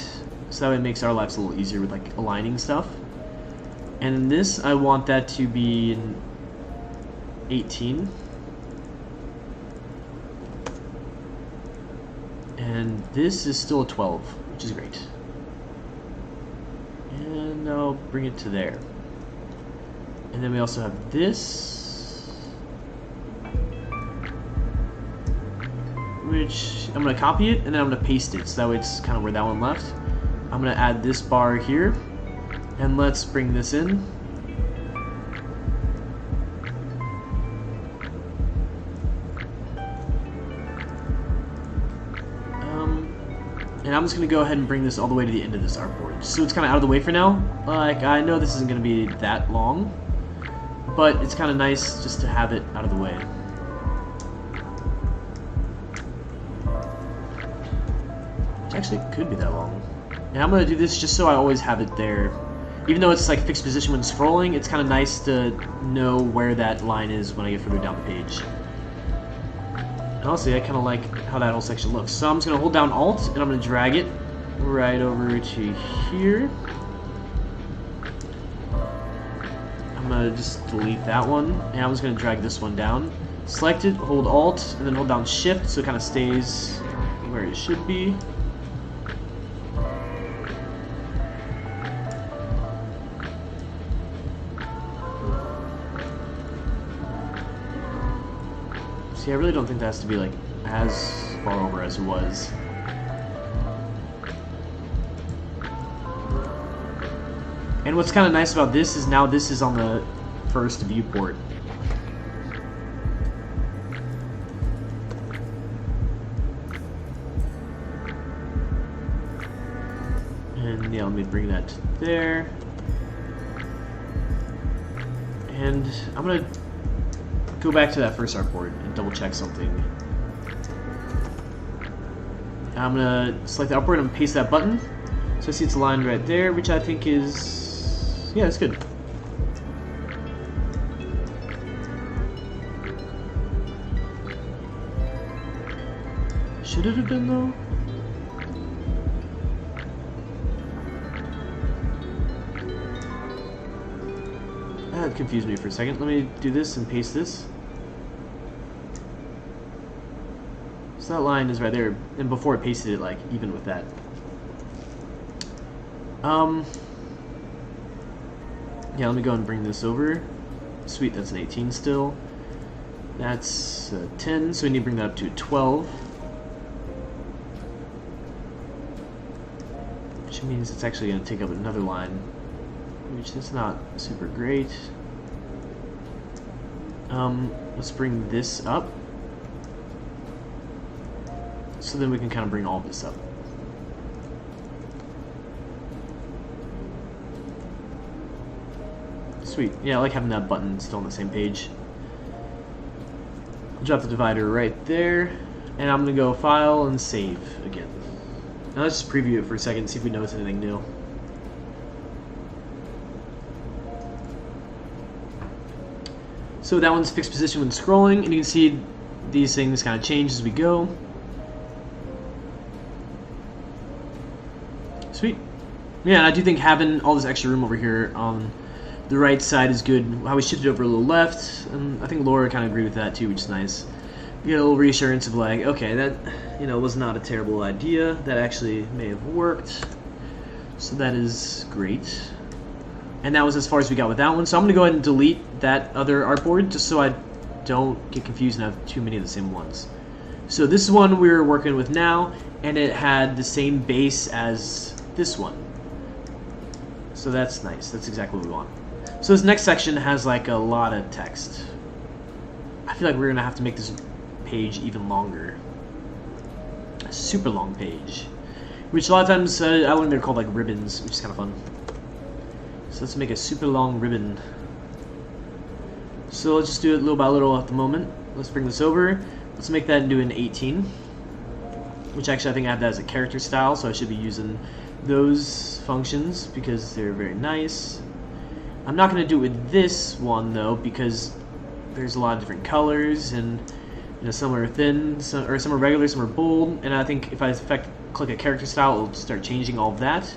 so that way it makes our lives a little easier with like aligning stuff. And in this, I want that to be an 18. And this is still a 12, which is great. And I'll bring it to there. And then we also have this, which I'm going to copy it and then I'm going to paste it, so that way it's kind of where that one left. I'm going to add this bar here, and let's bring this in. And I'm just going to go ahead and bring this all the way to the end of this artboard, so it's kind of out of the way for now. Like, I know this isn't going to be that long, but it's kind of nice just to have it out of the way. Which actually could be that long. And I'm going to do this just so I always have it there. Even though it's like fixed position when scrolling, it's kind of nice to know where that line is when I get further down the page. Honestly, I kind of like how that whole section looks. So I'm just going to hold down Alt, and I'm going to drag it right over to here. I'm going to just delete that one, and I'm just going to drag this one down. Select it, hold Alt, and then hold down Shift so it kind of stays where it should be. See, I really don't think that has to be like as far over as it was. And what's kind of nice about this is now this is on the first viewport. And yeah, let me bring that to there. And I'm gonna go back to that first artboard and double check something. I'm gonna select the artboard and paste that button. So I see it's aligned right there, which I think is, yeah, that's good. Should it have been though? That confused me for a second. Let me do this and paste this. So that line is right there, and before I pasted it, like, even with that. Yeah, let me go and bring this over. Sweet, that's an 18 still. That's 10, so we need to bring that up to 12. Which means it's actually going to take up another line, which is not super great. Let's bring this up. So then we can kind of bring all of this up. Sweet. Yeah, I like having that button still on the same page. I'll drop the divider right there, and I'm going to go File and Save again. Now let's just preview it for a second and see if we notice anything new. So that one's fixed position when scrolling, and you can see these things kind of change as we go. Sweet. Yeah, and I do think having all this extra room over here on the right side is good. How we shifted over a little left, and I think Laura kind of agreed with that too, which is nice. You get a little reassurance of like, okay, that was not a terrible idea. That actually may have worked. So that is great. And that was as far as we got with that one. So I'm going to go ahead and delete that other artboard just so I don't get confused and have too many of the same ones. So this one we're working with now, and it had the same base as this one. So that's nice. That's exactly what we want. So this next section has like a lot of text. I feel like we're going to have to make this page even longer. A super long page. Which a lot of times, I learned they're called like ribbons, which is kind of fun. So let's make a super long ribbon. So let's just do it little by little at the moment. Let's bring this over. Let's make that into an 18. Which actually I think I have that as a character style, so I should be using those functions because they're very nice. I'm not going to do it with this one though because there's a lot of different colors and some are thin, some are regular, some are bold, and I think if I click a character style, it'll start changing all of that.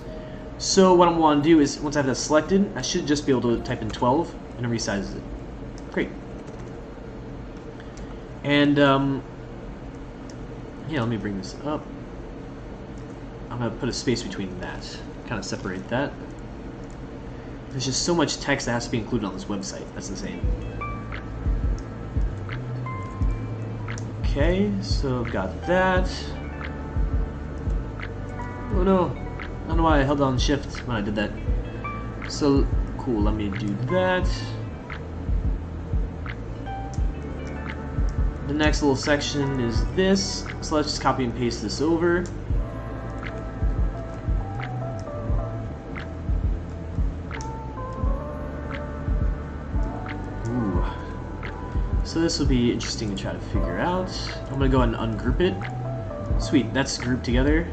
So what I want to do is, once I have that selected, I should just be able to type in 12, and it resizes it. Great. And, yeah, let me bring this up. I'm going to put a space between that, kind of separate that. There's just so much text that has to be included on this website. That's insane. Okay, so I've got that. Oh no, I don't know why I held down shift when I did that. So, cool, let me do that. The next little section is this, so let's just copy and paste this over. Ooh. So this will be interesting to try to figure out. I'm going to go ahead and ungroup it. Sweet, that's grouped together.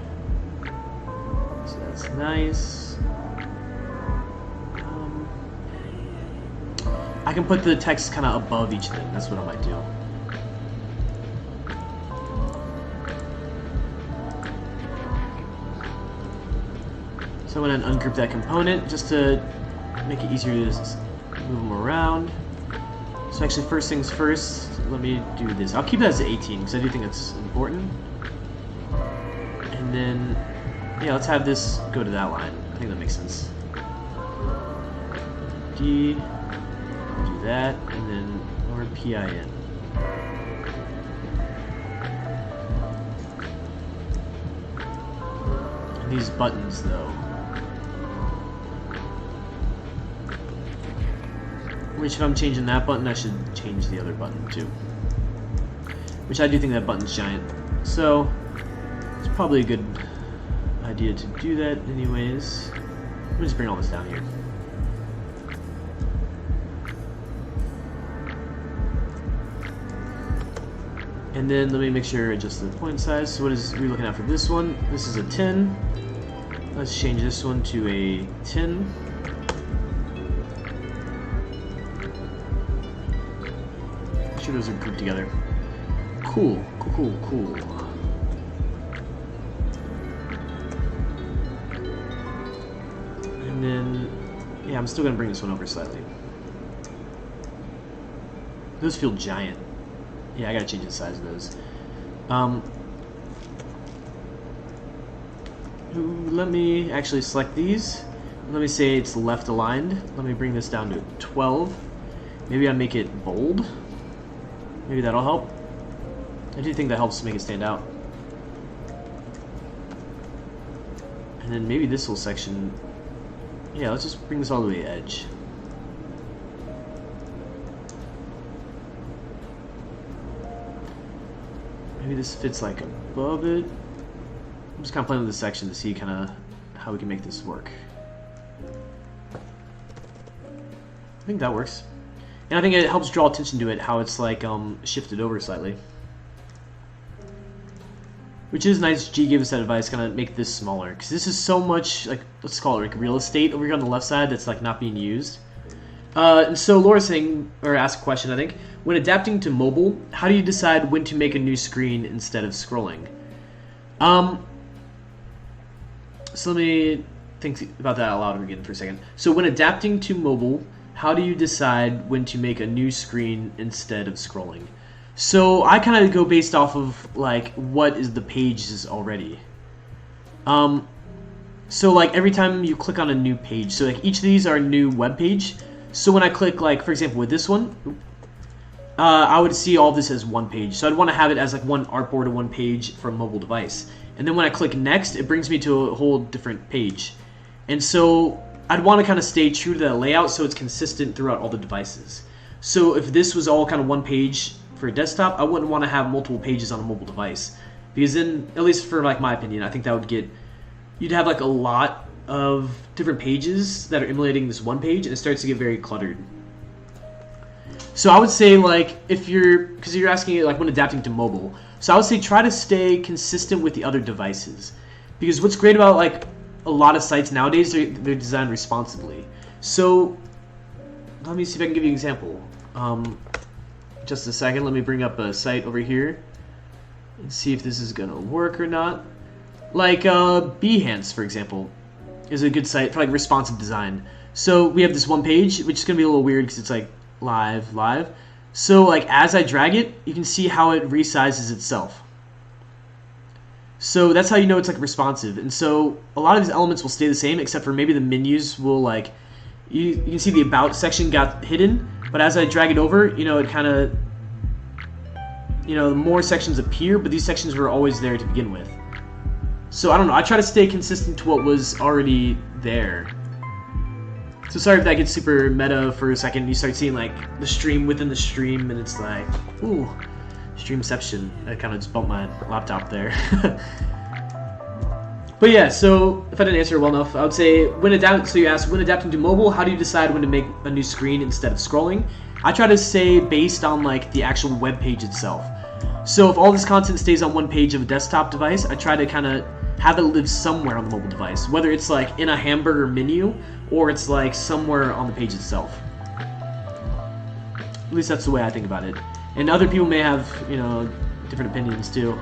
So that's nice. I can put the text kind of above each thing. That's what I might do. So I'm going to ungroup that component just to make it easier to just move them around. So actually, first things first, let me do this. I'll keep that as 18 because I do think it's important. And then, yeah, let's have this go to that line. I think that makes sense. D, do that, and then over PIN. And these buttons, though. Which if I'm changing that button, I should change the other button too. Which I do think that button's giant. So, it's probably a good idea to do that anyways. Let me just bring all this down here. And then let me make sure I adjust the point size. So what are we looking at for this one? This is a 10. Let's change this one to a 10. Sure those are grouped together. Cool, cool, cool, cool. And then, yeah, I'm still gonna bring this one over slightly. Those feel giant. Yeah, I gotta change the size of those. Let me actually select these. Let me say it's left aligned. Let me bring this down to 12. Maybe I make it bold. Maybe that'll help. I do think that helps make it stand out. And then maybe this whole section, yeah, let's just bring this all the way to the edge. Maybe this fits like above it. I'm just kind of playing with this section to see kind of how we can make this work. I think that works. And I think it helps draw attention to it, how it's like shifted over slightly. Which is nice. G gave us that advice, kind of make this smaller. Because this is so much, like, let's call it like real estate over here on the left side that's like not being used. And so Laura's saying, or asked a question, I think, when adapting to mobile, how do you decide when to make a new screen instead of scrolling? So let me think about that out loud again for a second. So when adapting to mobile, how do you decide when to make a new screen instead of scrolling? So I kind of go based off of like what is the pages already. So like every time you click on a new page, so like each of these are a new web page. So when I click, like for example with this one, I would see all this as one page. So I'd want to have it as like one artboard or one page for a mobile device. And then when I click next, it brings me to a whole different page. And so I'd want to kind of stay true to that layout so it's consistent throughout all the devices. So if this was all kind of one page for a desktop, I wouldn't want to have multiple pages on a mobile device. Because then, at least for like my opinion, I think that would get, you'd have like a lot of different pages that are emulating this one page, and it starts to get very cluttered. So I would say, like, if you're, because you're asking like when adapting to mobile, so I would say try to stay consistent with the other devices. Because what's great about like a lot of sites nowadays, they're designed responsibly. So let me see if I can give you an example. Just a second, let me bring up a site over here and see if this is gonna work or not. Like Behance, for example, is a good site for like responsive design. So we have this one page, which is gonna be a little weird because it's like live. So like as I drag it, you can see how it resizes itself. So that's how you know it's like responsive. And so a lot of these elements will stay the same, except for maybe the menus will like, you can see the about section got hidden, but as I drag it over, you know, it kind of, you know, more sections appear, but these sections were always there to begin with. So I don't know, I try to stay consistent to what was already there. So sorry if that gets super meta for a second. You start seeing like the stream within the stream, and it's like, ooh, streamception. I kind of just bumped my laptop there. But yeah, so if I didn't answer it well enough, I would say when adapting. So you asked when adapting to mobile, how do you decide when to make a new screen instead of scrolling? I try to say based on like the actual web page itself. So if all this content stays on one page of a desktop device, I try to kind of have it live somewhere on the mobile device, whether it's like in a Hamburger Menu or it's like somewhere on the page itself. At least that's the way I think about it. And other people may have, you know, different opinions too.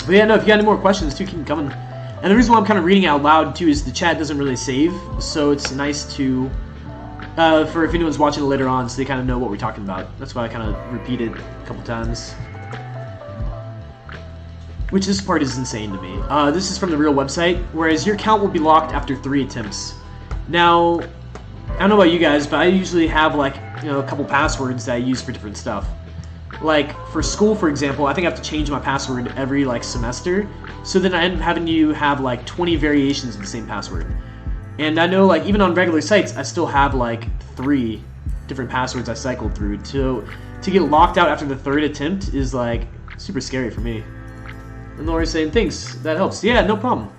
But yeah, no, if you got any more questions too, keep them coming. And the reason why I'm kind of reading out loud too is the chat doesn't really save, so it's nice to, for if anyone's watching it later on, so they kind of know what we're talking about. That's why I kind of repeated a couple times. Which this part is insane to me. This is from the real website, whereas your account will be locked after 3 attempts. Now, I don't know about you guys, but I usually have like, you know, a couple passwords that I use for different stuff. Like for school, for example, I think I have to change my password every like semester. So then I end up having to have like 20 variations of the same password. And I know like even on regular sites, I still have like 3 different passwords I cycled through. To get locked out after the 3rd attempt is like super scary for me. And Laura's saying, thanks, that helps. Yeah, no problem.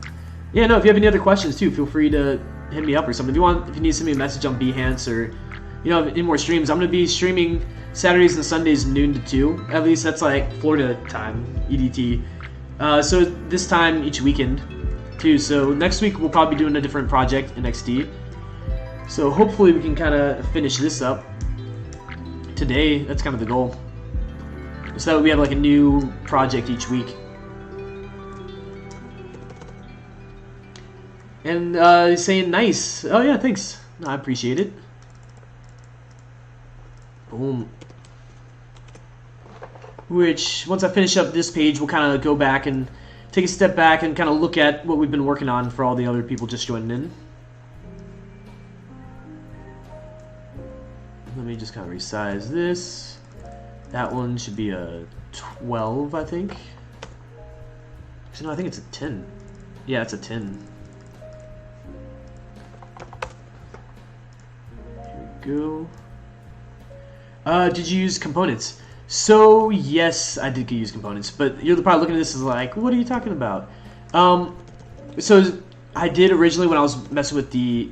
Yeah, no, if you have any other questions too, feel free to hit me up or something. If you need to send me a message on Behance or, you know, any more streams, I'm going to be streaming Saturdays and Sundays noon to 2. At least that's like Florida time, EDT. So this time each weekend too. So next week we'll probably be doing a different project in XD. So hopefully we can kind of finish this up today. That's kind of the goal. So that we have like a new project each week. And he's saying nice. Oh yeah, thanks. No, I appreciate it. Boom. Which, once I finish up this page, we'll kind of go back and take a step back and kind of look at what we've been working on for all the other people just joining in. Let me just kind of resize this. That one should be a 12, I think. Actually, no, I think it's a 10. Yeah, it's a 10. Go. Did you use components? So yes, I did use components, but you're probably looking at this as like, what are you talking about? So I did originally when I was messing with the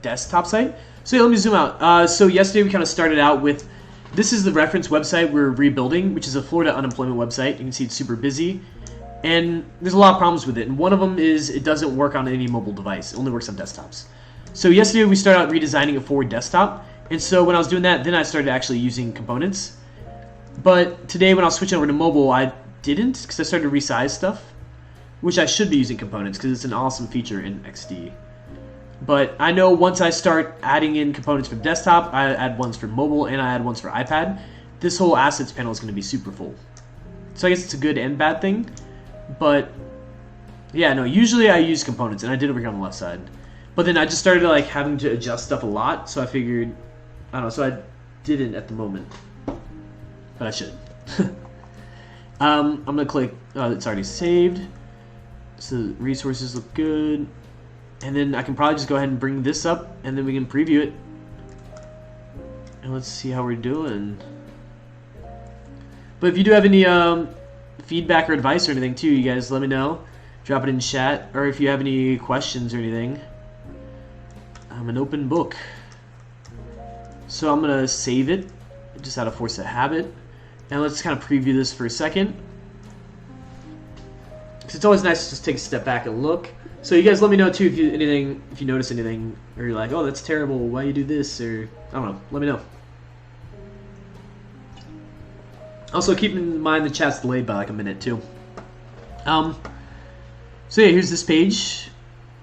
desktop site. So yeah, let me zoom out. So yesterday we kind of started out with, this is the reference website we're rebuilding, which is a Florida unemployment website. You can see it's super busy, and there's a lot of problems with it. And one of them is it doesn't work on any mobile device. It only works on desktops. So yesterday we started out redesigning it for desktop, and so when I was doing that, then I started actually using components. But today when I was switching over to mobile, I didn't, because I started to resize stuff, which I should be using components because it's an awesome feature in XD. But I know once I start adding in components for desktop, I add ones for mobile, and I add ones for iPad, this whole assets panel is going to be super full. So I guess it's a good and bad thing. But yeah, no, usually I use components, and I did over here on the left side. But then I just started like having to adjust stuff a lot, so I figured, I don't know, so I didn't at the moment. But I should. I'm going to click, it's already saved. So the resources look good. And then I can probably just go ahead and bring this up, and then we can preview it. And let's see how we're doing. But if you do have any feedback or advice or anything too, you guys let me know. Drop it in chat, or if you have any questions or anything. I'm an open book. So I'm going to save it, just out of force of habit. And let's kind of preview this for a second. Because it's always nice to just take a step back and look. So you guys let me know too if you notice anything, or you're like, oh, that's terrible, why you do this, or I don't know, let me know. Also keep in mind the chat's delayed by like a minute too. So yeah, here's this page.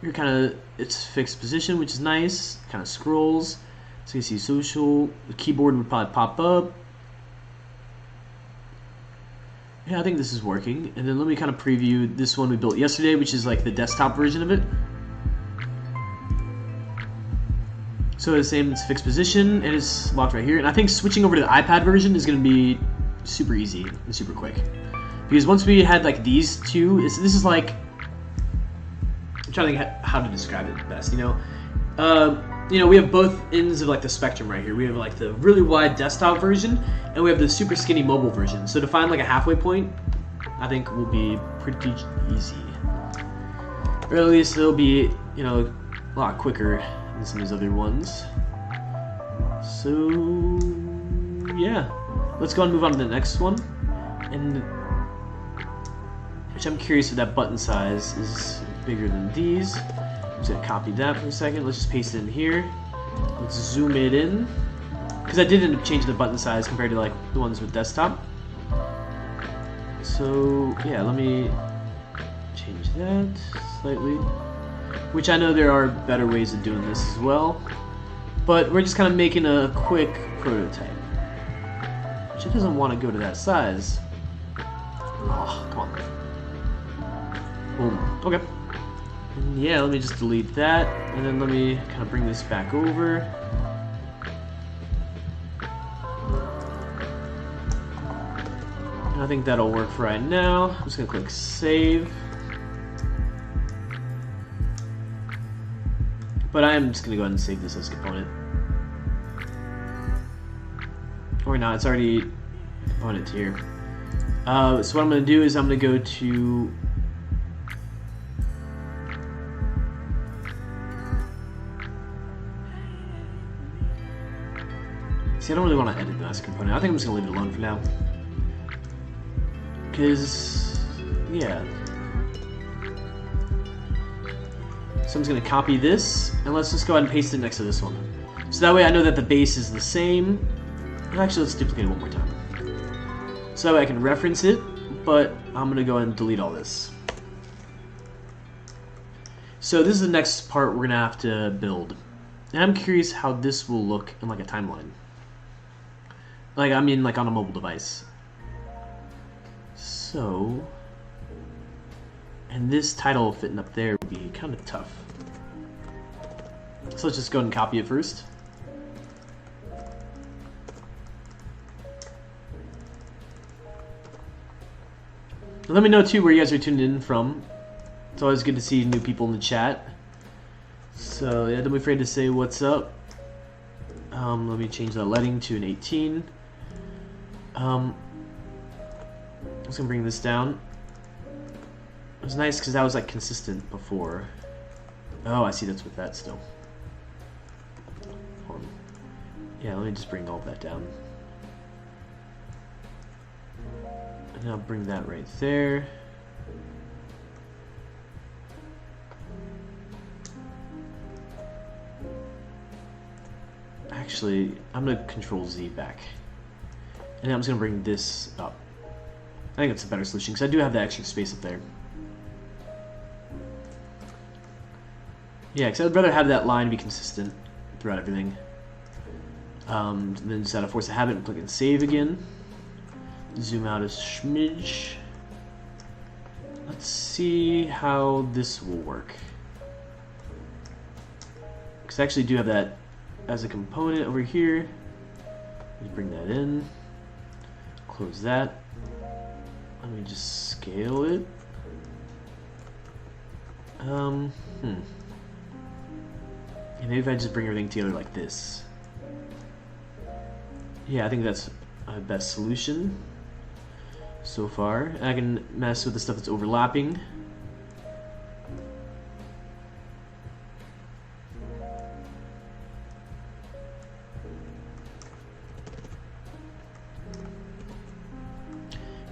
You're kind of, it's fixed position, which is nice. Kind of scrolls. So you see social. The keyboard would probably pop up. Yeah, I think this is working. And then let me kind of preview this one we built yesterday, which is like the desktop version of it. So the same, it's fixed position, and it's locked right here. And I think switching over to the iPad version is going to be super easy and super quick. Because once we had like these two, this is like, I'm trying to think how to describe it best, you know, we have both ends of like the spectrum right here. We have like the really wide desktop version, and we have the super skinny mobile version. So to find like a halfway point, I think will be pretty easy. Or at least it'll be, you know, a lot quicker than some of these other ones. So yeah, let's go and move on to the next one. And which I'm curious if that button size is bigger than these. I'm just gonna copy that for a second. Let's just paste it in here. Let's zoom it in, because I did end up changing the button size compared to like the ones with desktop. So yeah, let me change that slightly. Which I know there are better ways of doing this as well, but we're just kind of making a quick prototype. Which it doesn't want to go to that size. Oh, come on. Boom. Okay. And yeah, let me just delete that, and then let me kind of bring this back over. And I think that'll work for right now. I'm just gonna click save. But I am just gonna go ahead and save this as a component. Or not, it's already a component here. So what I'm gonna do is I'm gonna go to see, I don't really want to edit that as a component. I think I'm just going to leave it alone for now. Because, yeah. So I'm just going to copy this, and let's just go ahead and paste it next to this one. So that way I know that the base is the same. Actually, let's duplicate it one more time. So that way I can reference it, but I'm going to go ahead and delete all this. So this is the next part we're going to have to build. And I'm curious how this will look in like a timeline. Like, I mean, like on a mobile device. So, and this title fitting up there would be kind of tough. So let's just go ahead and copy it first. Let me know too where you guys are tuned in from. It's always good to see new people in the chat. So yeah, don't be afraid to say what's up. Let me change that lighting to an 18. I'm just gonna bring this down. It was nice because that was like consistent before. Oh, I see, that's with that still. Hold on. Yeah, let me just bring all of that down. And I'll bring that right there. Actually, I'm gonna Control Z back. And I'm just going to bring this up. I think it's a better solution because I do have the extra space up there. Yeah, because I'd rather have that line be consistent throughout everything. And then just out of force of habit, click and save again. Zoom out a smidge. Let's see how this will work. Because I actually do have that as a component over here. Let me bring that in. Close that. Let me just scale it. Yeah, maybe if I just bring everything together like this. Yeah, I think that's my best solution so far. And I can mess with the stuff that's overlapping.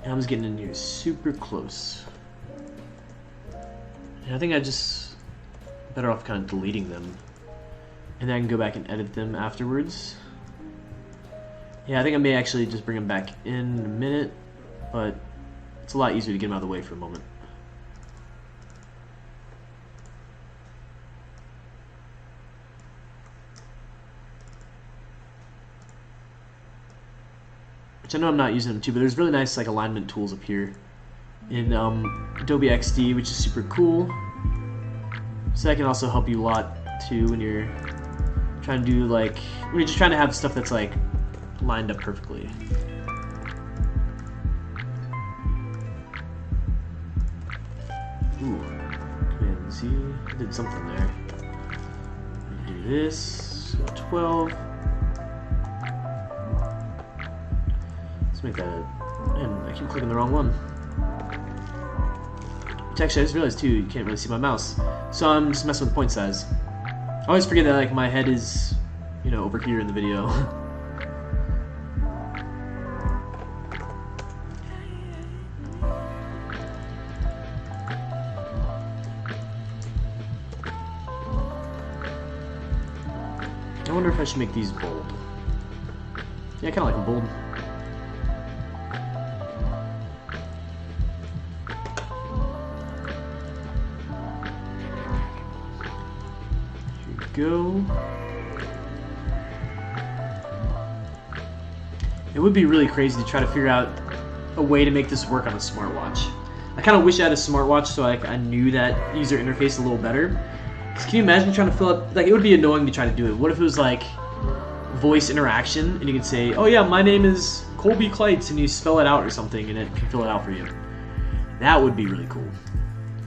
And I'm just getting in here super close. And I think I just better off kind of deleting them. And then I can go back and edit them afterwards. Yeah, I think I may actually just bring them back in a minute, but it's a lot easier to get them out of the way for a moment. Which I know I'm not using them too, but there's really nice like alignment tools up here in Adobe XD, which is super cool. So that can also help you a lot too when you're trying to do like, when you're just trying to have stuff that's like lined up perfectly. Ooh, Command Z, I did something there. Do this, 12. Let's make that, man, I keep clicking the wrong one. Which actually, I just realized too, you can't really see my mouse. So I'm just messing with point size. I always forget that like my head is, you know, over here in the video. I wonder if I should make these bold. Yeah, I kind of like them bold. Go. It would be really crazy to try to figure out a way to make this work on a smartwatch. I kind of wish I had a smartwatch so I knew that user interface a little better. Because can you imagine trying to fill out, like, it would be annoying to try to do it. What if it was like voice interaction and you could say, oh yeah, my name is Colby.LIVE, and you spell it out or something and it can fill it out for you. That would be really cool.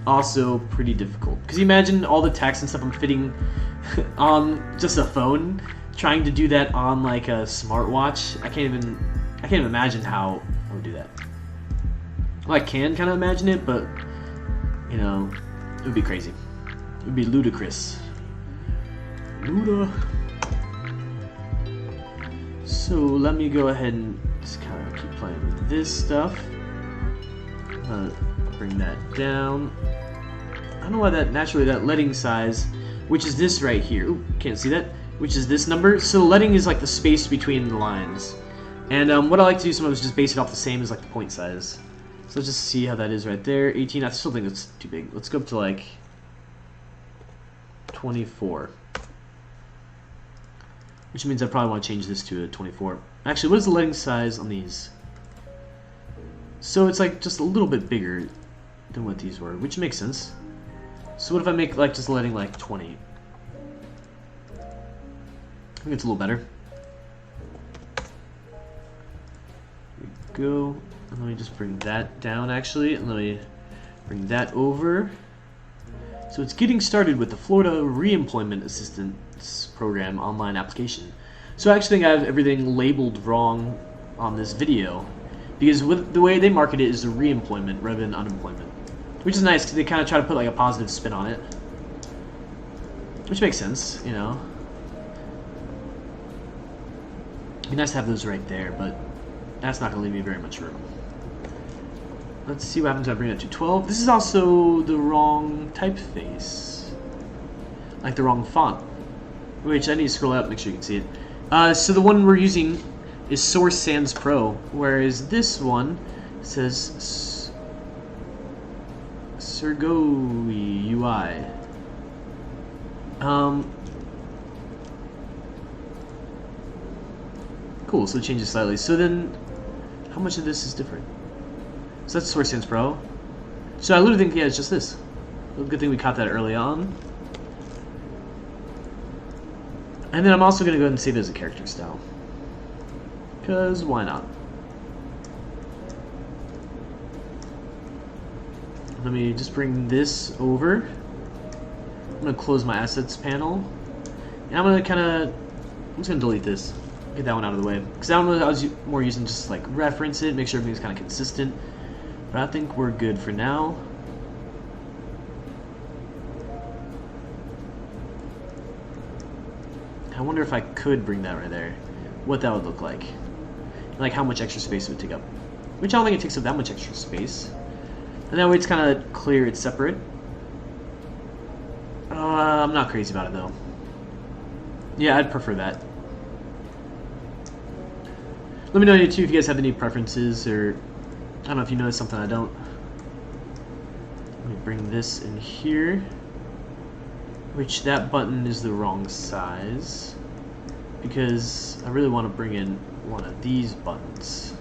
Also pretty difficult. Because you imagine all the text and stuff I'm fitting on just a phone, trying to do that on like a smartwatch. I can't even imagine how I would do that. Well, I can kind of imagine it, but you know, it would be crazy. It would be ludicrous. Luda. So let me go ahead and just kind of keep playing with this stuff. Bring that down. I don't know why that naturally that leading size, which is this right here. Ooh, can't see that. Which is this number. So leading is like the space between the lines. And what I like to do sometimes is just base it off the same as like the point size. So let's just see how that is right there. 18. I still think it's too big. Let's go up to like 24. Which means I probably want to change this to a 24. Actually, what is the leading size on these? So it's like just a little bit bigger than what these were, which makes sense. So what if I make like just leading like 20? I think it's a little better. Here we go. And let me just bring that down actually, and let me bring that over. So it's getting started with the Florida Reemployment Assistance Program online application. So I actually think I have everything labeled wrong on this video, because with the way they market it is the reemployment rather than unemployment, which is nice because they kind of try to put like a positive spin on it, which makes sense, you know. It'd be nice to have those right there, but that's not going to leave me very much room. Let's see what happens if I bring it to 12. This is also the wrong typeface, like the wrong font, which I need to scroll up, make sure you can see it. So the one we're using is Source Sans Pro, whereas this one says Sergoi UI. Cool, so it changes slightly. So then, how much of this is different? So that's source sense pro. So I literally think, yeah, it's just this. Good thing we caught that early on. And then I'm also going to go ahead and save it as a character style. Because why not? Let me just bring this over. I'm going to close my assets panel. And I'm going to I'm just going to delete this. Get that one out of the way. Because that one I was more using just like reference it, make sure everything's kind of consistent. But I think we're good for now. I wonder if I could bring that right there. What that would look like. Like how much extra space it would take up. Which I don't think it takes up that much extra space. And that way it's kind of clear, it's separate. I'm not crazy about it though. Yeah, I'd prefer that. Let me know too if you guys have any preferences, or I don't know if you noticed something I don't. Let me bring this in here. Which that button is the wrong size. Because I really want to bring in one of these buttons.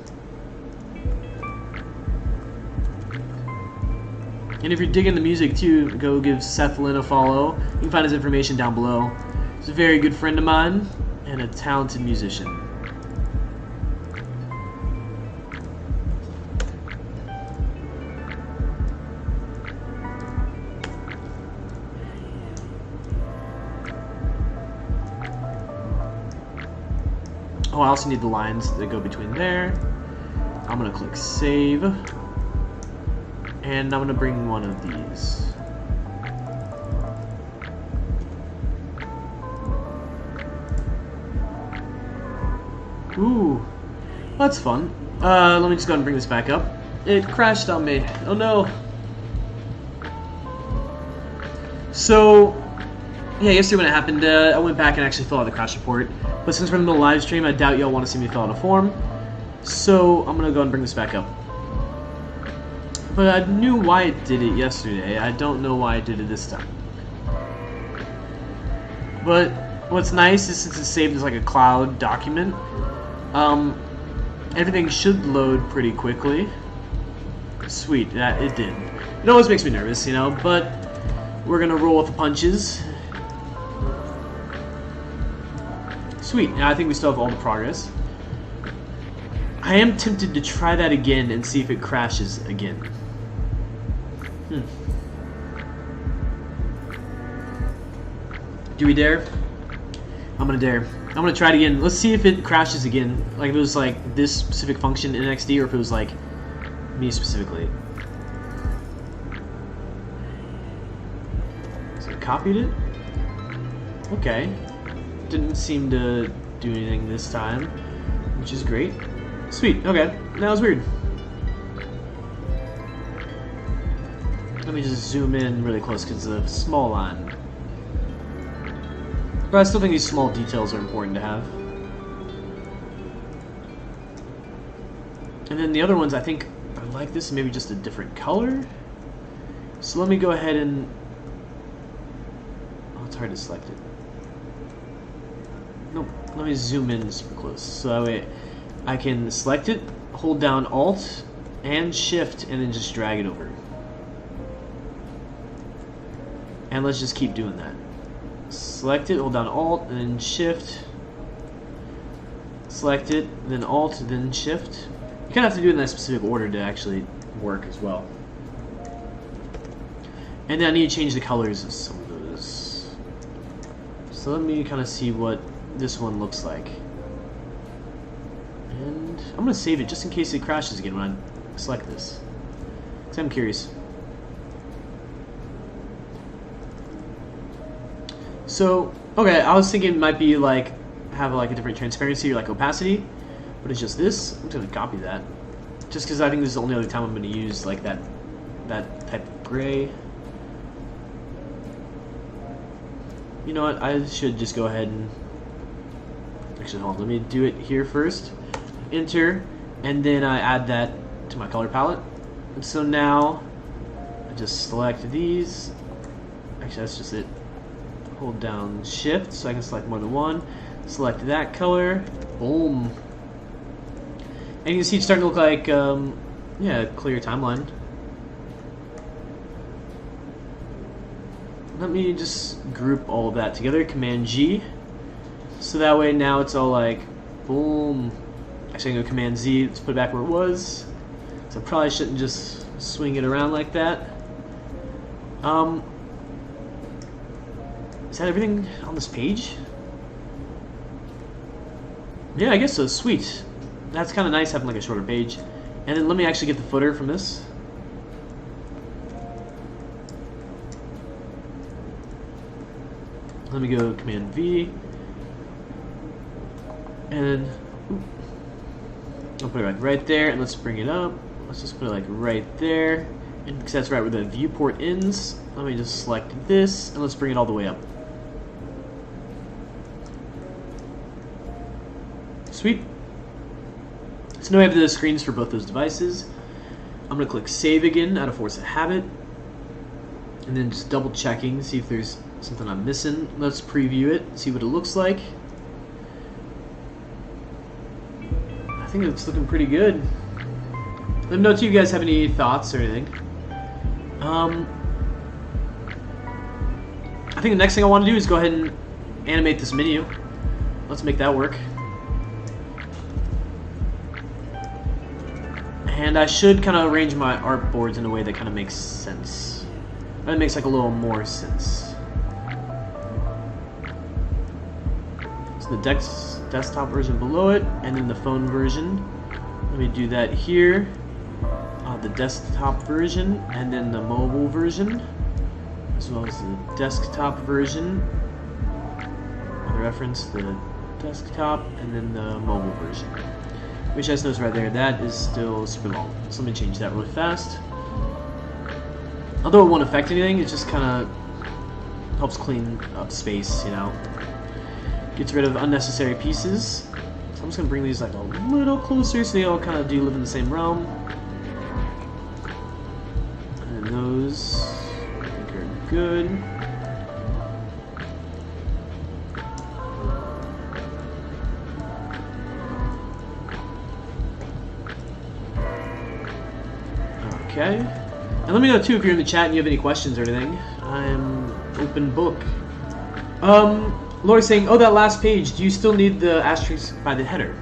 And if you're digging the music too, go give Seth Lynn a follow. You can find his information down below. He's a very good friend of mine and a talented musician. Oh, I also need the lines that go between there. I'm gonna click save. And I'm gonna bring one of these. Ooh, that's fun. Let me just go ahead and bring this back up. It crashed on me. Oh no. So, yeah, yesterday when it happened, I went back and actually filled out the crash report. But since we're in the middle of live stream, I doubt y'all want to see me fill out a form. So I'm gonna go ahead and bring this back up. But I knew why it did it yesterday. I don't know why it did it this time. But what's nice is since it's saved as like a cloud document, everything should load pretty quickly. Sweet, that it did. It always makes me nervous, you know, but we're gonna roll with the punches. Sweet, now I think we still have all the progress. I am tempted to try that again and see if it crashes again. Do we dare? I'm gonna dare. I'm gonna try it again. Let's see if it crashes again. Like if it was like this specific function in XD, or if it was like me specifically. So I copied it. Okay. Didn't seem to do anything this time, which is great. Sweet. Okay. That was weird. Let me just zoom in really close because it's a small line. But I still think these small details are important to have. And then the other ones I think are like this, maybe just a different color. So let me go ahead and... Oh, it's hard to select it. Nope. Let me zoom in super close. So that way I can select it, hold down Alt and Shift, and then just drag it over. And let's just keep doing that. Select it, hold down Alt, and then Shift. Select it, then Alt, then Shift. You kind of have to do it in that specific order to actually work as well. And then I need to change the colors of some of those. So let me kind of see what this one looks like. And I'm going to save it just in case it crashes again when I select this. Because I'm curious. So, okay, I was thinking it might be like, have like a different transparency or like opacity, but it's just this. I'm just going to copy that. Just because I think this is the only other time I'm going to use like that type of gray. You know what, I should just go ahead and, actually hold on, let me do it here first. Enter, and then I add that to my color palette. And so now, I just select these. Actually, that's just it. hold down Shift so I can select more than one. Select that color. Boom. And you can see it's starting to look like, yeah, clear timeline. Let me just group all of that together. Command G. So that way now it's all like, boom. Actually, I'm going to Command Z. Let's put it back where it was. So I probably shouldn't just swing it around like that. Is that everything on this page? Yeah, I guess so. Sweet. That's kind of nice having like a shorter page. And then let me actually get the footer from this. Let me go Command V. And I'll put it like right there, and let's bring it up. Let's just put it like right there. And because that's right where the viewport ends, let me just select this, and let's bring it all the way up. Sweet. So now I have the screens for both those devices. I'm going to click Save again out of force of habit. And then just double checking, see if there's something I'm missing. Let's preview it, see what it looks like. I think it's looking pretty good. Let me know if you guys have any thoughts or anything. I think the next thing I want to do is go ahead and animate this menu. Let's make that work. And I should kind of arrange my artboards in a way that kind of makes sense. That makes like a little more sense. So the desktop version below it, and then the phone version. Let me do that here. The desktop version, and then the mobile version, as well as the desktop version. I reference the desktop, and then the mobile version. Which, as notes right there, that is still super long. So let me change that really fast. Although it won't affect anything, it just kind of helps clean up space, you know. Gets rid of unnecessary pieces. So I'm just gonna bring these like a little closer so they all kind of do live in the same realm. And those I think are good. Okay. And let me know too if you're in the chat and you have any questions or anything. I'm open book. Laura's saying, oh, that last page, do you still need the asterisk by the header?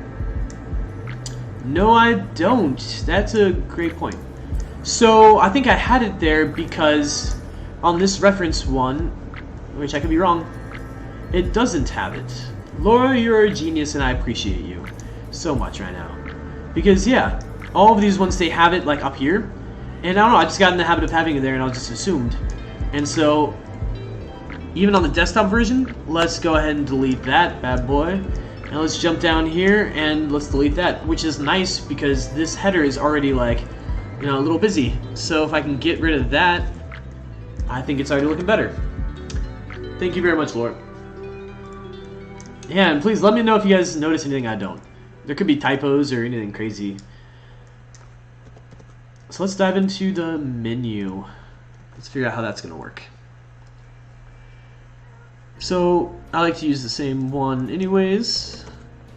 No, I don't. That's a great point. So I think I had it there because on this reference one, which I could be wrong, it doesn't have it. Laura, you're a genius and I appreciate you so much right now. Because yeah, all of these ones, they have it like up here. And I don't know, I just got in the habit of having it there and I just assumed. And so, even on the desktop version, let's go ahead and delete that bad boy. And let's jump down here and let's delete that, which is nice because this header is already like, you know, a little busy. So if I can get rid of that, I think it's already looking better. Thank you very much, Laura. Yeah, and please let me know if you guys notice anything I don't. There could be typos or anything crazy. So let's dive into the menu. Let's figure out how that's going to work. So I like to use the same one anyways,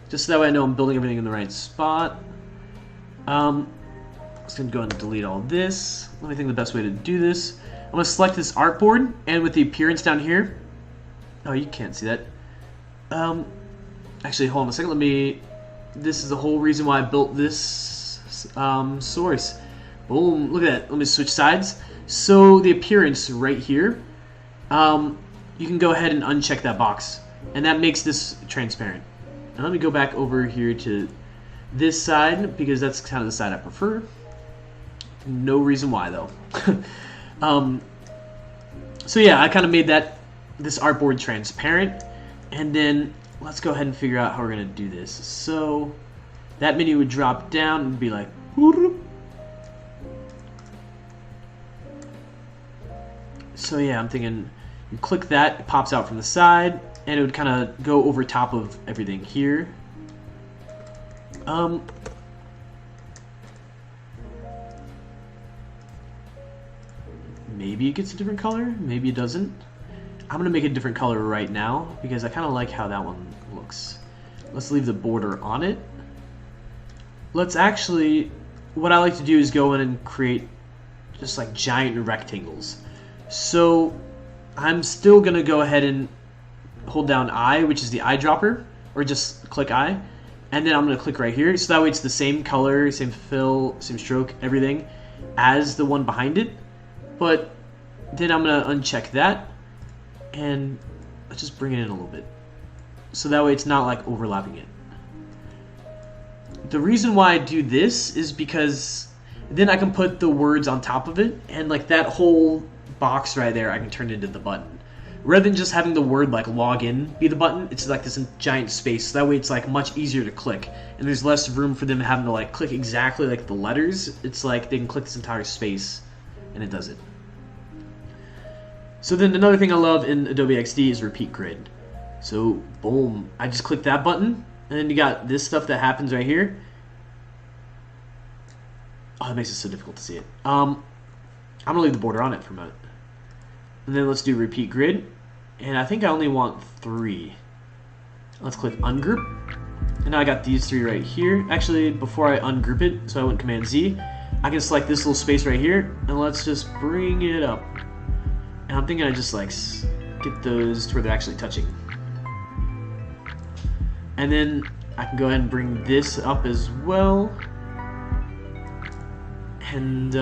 just so that way I know I'm building everything in the right spot. I'm just going to go ahead and delete all this. Let me think the best way to do this. I'm going to select this artboard, and with the appearance down here, oh, you can't see that. Actually, hold on a second. This is the whole reason why I built this source. Boom, look at that. Let me switch sides. So the appearance right here, you can go ahead and uncheck that box, and that makes this transparent. And let me go back over here to this side because that's kind of the side I prefer. No reason why though. So yeah, I kind of made this artboard transparent, and then let's go ahead and figure out how we're gonna do this. So that menu would drop down and be like, whoop. So yeah, I'm thinking you click that, it pops out from the side, and it would kind of go over top of everything here. Maybe it gets a different color, maybe it doesn't. I'm gonna make a different color right now because I kind of like how that one looks. Let's leave the border on it. Let's actually, what I like to do is go in and create just like giant rectangles. So I'm still gonna go ahead and hold down I, which is the eyedropper, or just click I, and then I'm gonna click right here, so that way it's the same color, same fill, same stroke, everything as the one behind it. But then I'm gonna uncheck that, and let's just bring it in a little bit, so that way it's not like overlapping it. The reason why I do this is because then I can put the words on top of it, and like that whole box right there I can turn into the button. Rather than just having the word like login be the button, it's like this giant space, so that way it's like much easier to click, and there's less room for them having to like click exactly like the letters. It's like they can click this entire space and it does it. So then another thing I love in Adobe XD is repeat grid. So boom, I just click that button, and then you got this stuff that happens right here. Oh, that makes it so difficult to see it. I'm gonna leave the border on it for a minute. And then let's do repeat grid. And I think I only want 3. Let's click ungroup. And now I got these 3 right here. Actually, before I ungroup it, so I went Command Z, I can select this little space right here, and let's just bring it up. And I'm thinking I just like get those to where they're actually touching. And then I can go ahead and bring this up as well. And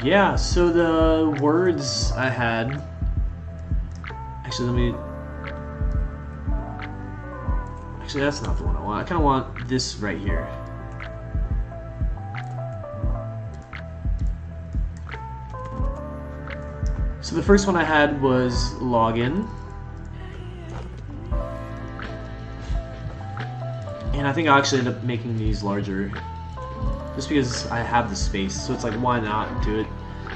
yeah, so the words I had, actually that's not the one I want. I kind of want this right here. So the first one I had was login, and I think I'll actually end up making these larger just because I have the space, so it's like, why not do it?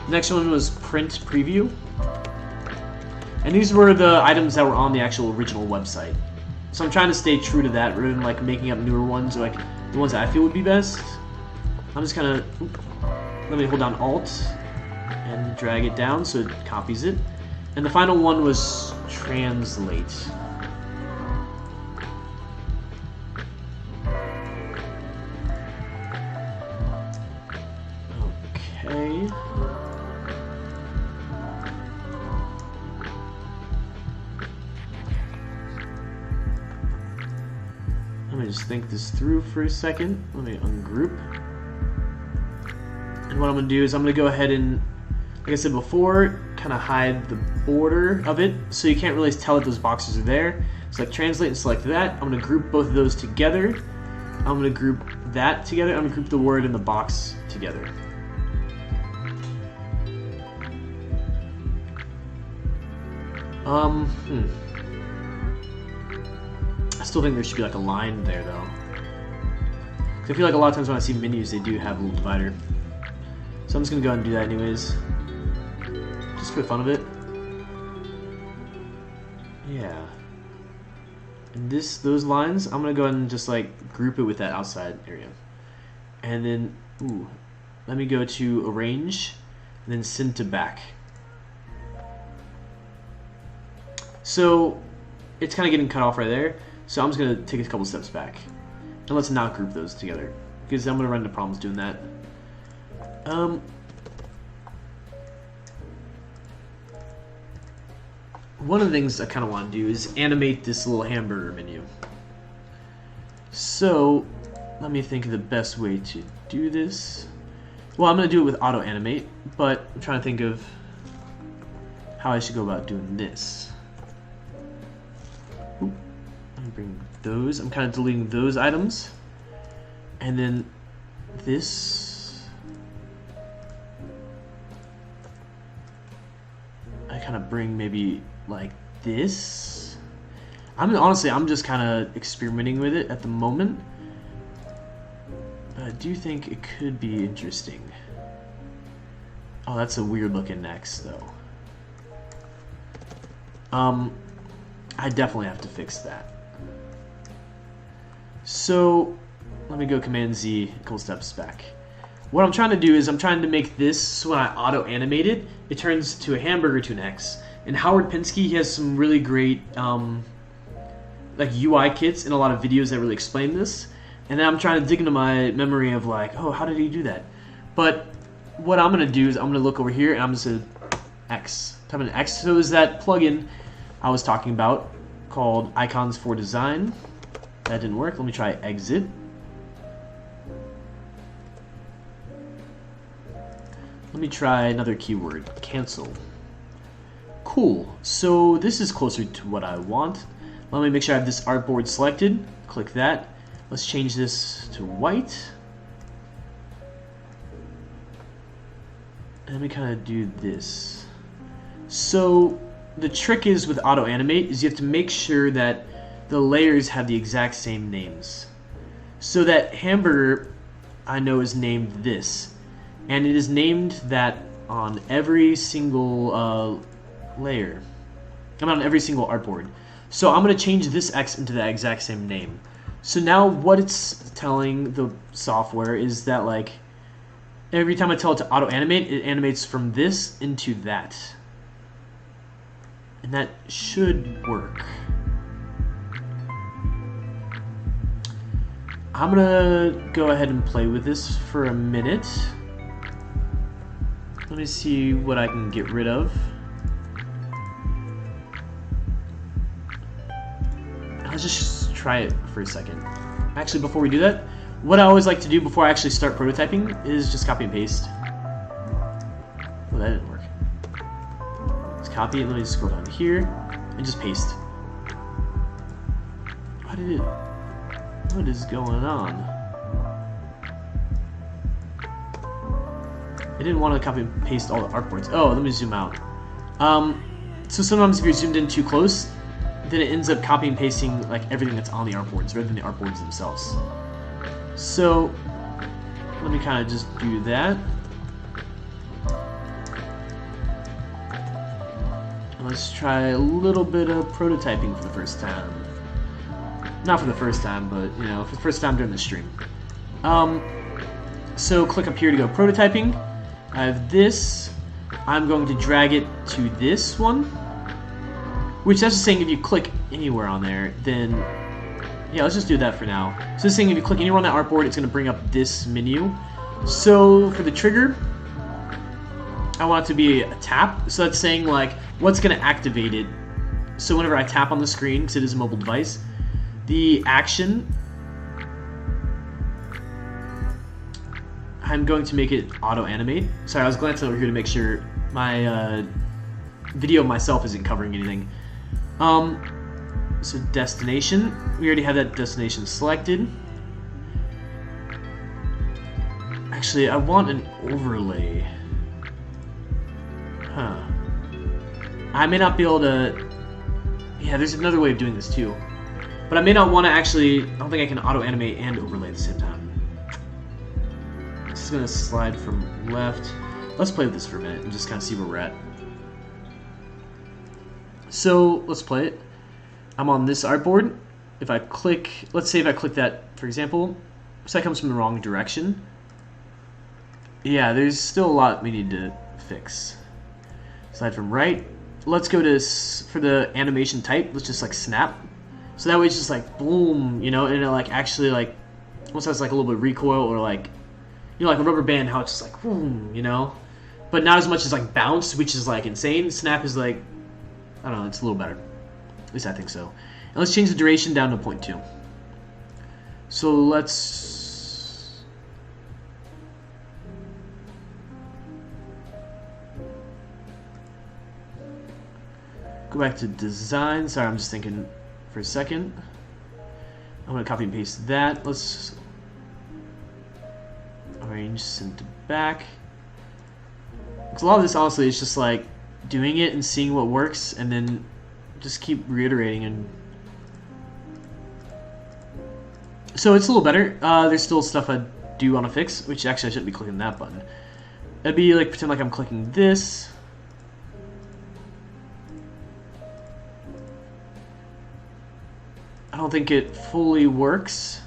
The next one was print preview, and these were the items that were on the actual original website. So I'm trying to stay true to that rather than like making up newer ones, or like the ones that I feel would be best. I'm just kind of, let me hold down Alt and drag it down so it copies it. And the final one was translate. Okay. Let me just think this through for a second. Let me ungroup. And what I'm going to do is I'm going to go ahead and, like I said before, kind of hide the border of it so you can't really tell that those boxes are there. Select translate and select that. I'm going to group both of those together. I'm going to group that together. I'm going to group the word and the box together. I still think there should be like a line there though. 'Cause I feel like a lot of times when I see menus, they do have a little divider. So I'm just gonna go ahead and do that anyways, just for the fun of it. Yeah. And those lines, I'm gonna go ahead and just like group it with that outside area. And then, let me go to arrange, and then send to back. So it's kind of getting cut off right there. So I'm just gonna take a couple steps back, and let's not group those together because I'm gonna run into problems doing that. One of the things I kind of want to do is animate this little hamburger menu. So let me think of the best way to do this. Well, I'm going to do it with auto animate, but I'm trying to think of how I should go about doing this. Let me bring those. I'm kind of deleting those items. And then this, I kind of bring maybe like this. Honestly, I'm just kind of experimenting with it at the moment. But I do think it could be interesting. Oh, that's a weird looking next though. I definitely have to fix that. So let me go Command Z, a couple steps back. What I'm trying to do is I'm trying to make this so when I auto animate it, it turns to a hamburger to an X. And Howard Pinsky, he has some really great like UI kits and a lot of videos that really explain this. And then I'm trying to dig into my memory of like, oh, how did he do that? But what I'm gonna do is I'm gonna look over here and I'm just gonna type in X. So is that plugin I was talking about called Icons for Design. That didn't work. Let me try exit. Let me try another keyword, cancel. Cool, so this is closer to what I want. Let me make sure I have this artboard selected. Click that. Let's change this to white. And then we kind of do this. So the trick is with auto animate is you have to make sure that the layers have the exact same names. So that hamburger I know is named this, and it is named that on every single layer. I'm on every single artboard. So I'm going to change this X into that exact same name. So now what it's telling the software is that like every time I tell it to auto animate, it animates from this into that. And that should work. I'm gonna go ahead and play with this for a minute. Let me see what I can get rid of. Let's just try it for a second. Actually, before we do that, what I always like to do before I actually start prototyping is just copy and paste. Oh, that didn't work. Let's copy it. Let me just go down here and just paste. What is going on? I didn't want to copy and paste all the artboards. Oh, let me zoom out. So sometimes if you're zoomed in too close, then it ends up copying and pasting like everything that's on the artboards rather than the artboards themselves. So let me kind of just do that. Let's try a little bit of prototyping for the first time. Not for the first time, but you know, for the first time during the stream. So click up here to go prototyping. I have this. I'm going to drag it to this one. Which that's just saying if you click anywhere on there, then yeah, let's just do that for now. So it's saying if you click anywhere on that artboard, it's going to bring up this menu. So for the trigger, I want it to be a tap. So that's saying like what's going to activate it. So whenever I tap on the screen, because it is a mobile device, the action, I'm going to make it auto animate. Sorry, I was glancing over here to make sure my video of myself isn't covering anything. So destination, we already have that destination selected. Actually, I want an overlay. Huh. I may not be able to... Yeah, there's another way of doing this too. But I may not want to actually... I don't think I can auto-animate and overlay at the same time. This is going to slide from left. Let's play with this for a minute and just kind of see where we're at. So, let's play it. I'm on this artboard. If I click... Let's say if I click that, for example, so that comes from the wrong direction. Yeah, there's still a lot we need to fix. Slide from right. Let's go to... For the animation type, let's just like snap. So that way it's just like boom, you know, and it like actually like almost has like a little bit of recoil or like, you know, like a rubber band, how it's just like boom, you know, but not as much as like bounce, which is like insane. Snap is like, I don't know, it's a little better. At least I think so. And let's change the duration down to 0.2. So let's go back to design. Sorry, I'm just thinking for a second. I'm going to copy and paste that. Let's arrange send to back. Because a lot of this honestly is just like doing it and seeing what works and then just keep reiterating. And so it's a little better. There's still stuff I do want to fix, which actually I shouldn't be clicking that button. It'd be like pretend like I'm clicking this. I don't think it fully works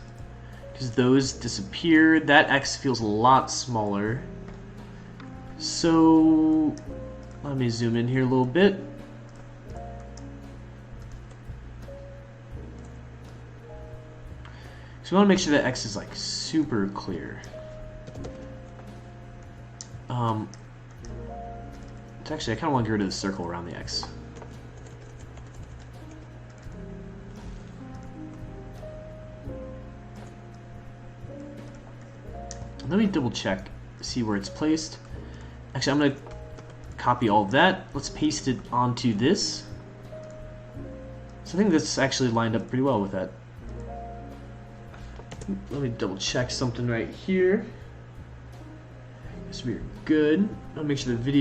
because those disappeared. That X feels a lot smaller. So let me zoom in here a little bit. So we want to make sure that X is like super clear. Actually, I kind of want to get rid of the circle around the X. Let me double check, see where it's placed. Actually, I'm going to copy all of that. Let's paste it onto this. So I think this actually lined up pretty well with that. Let me double check something right here. Guess we're good. I'll make sure the video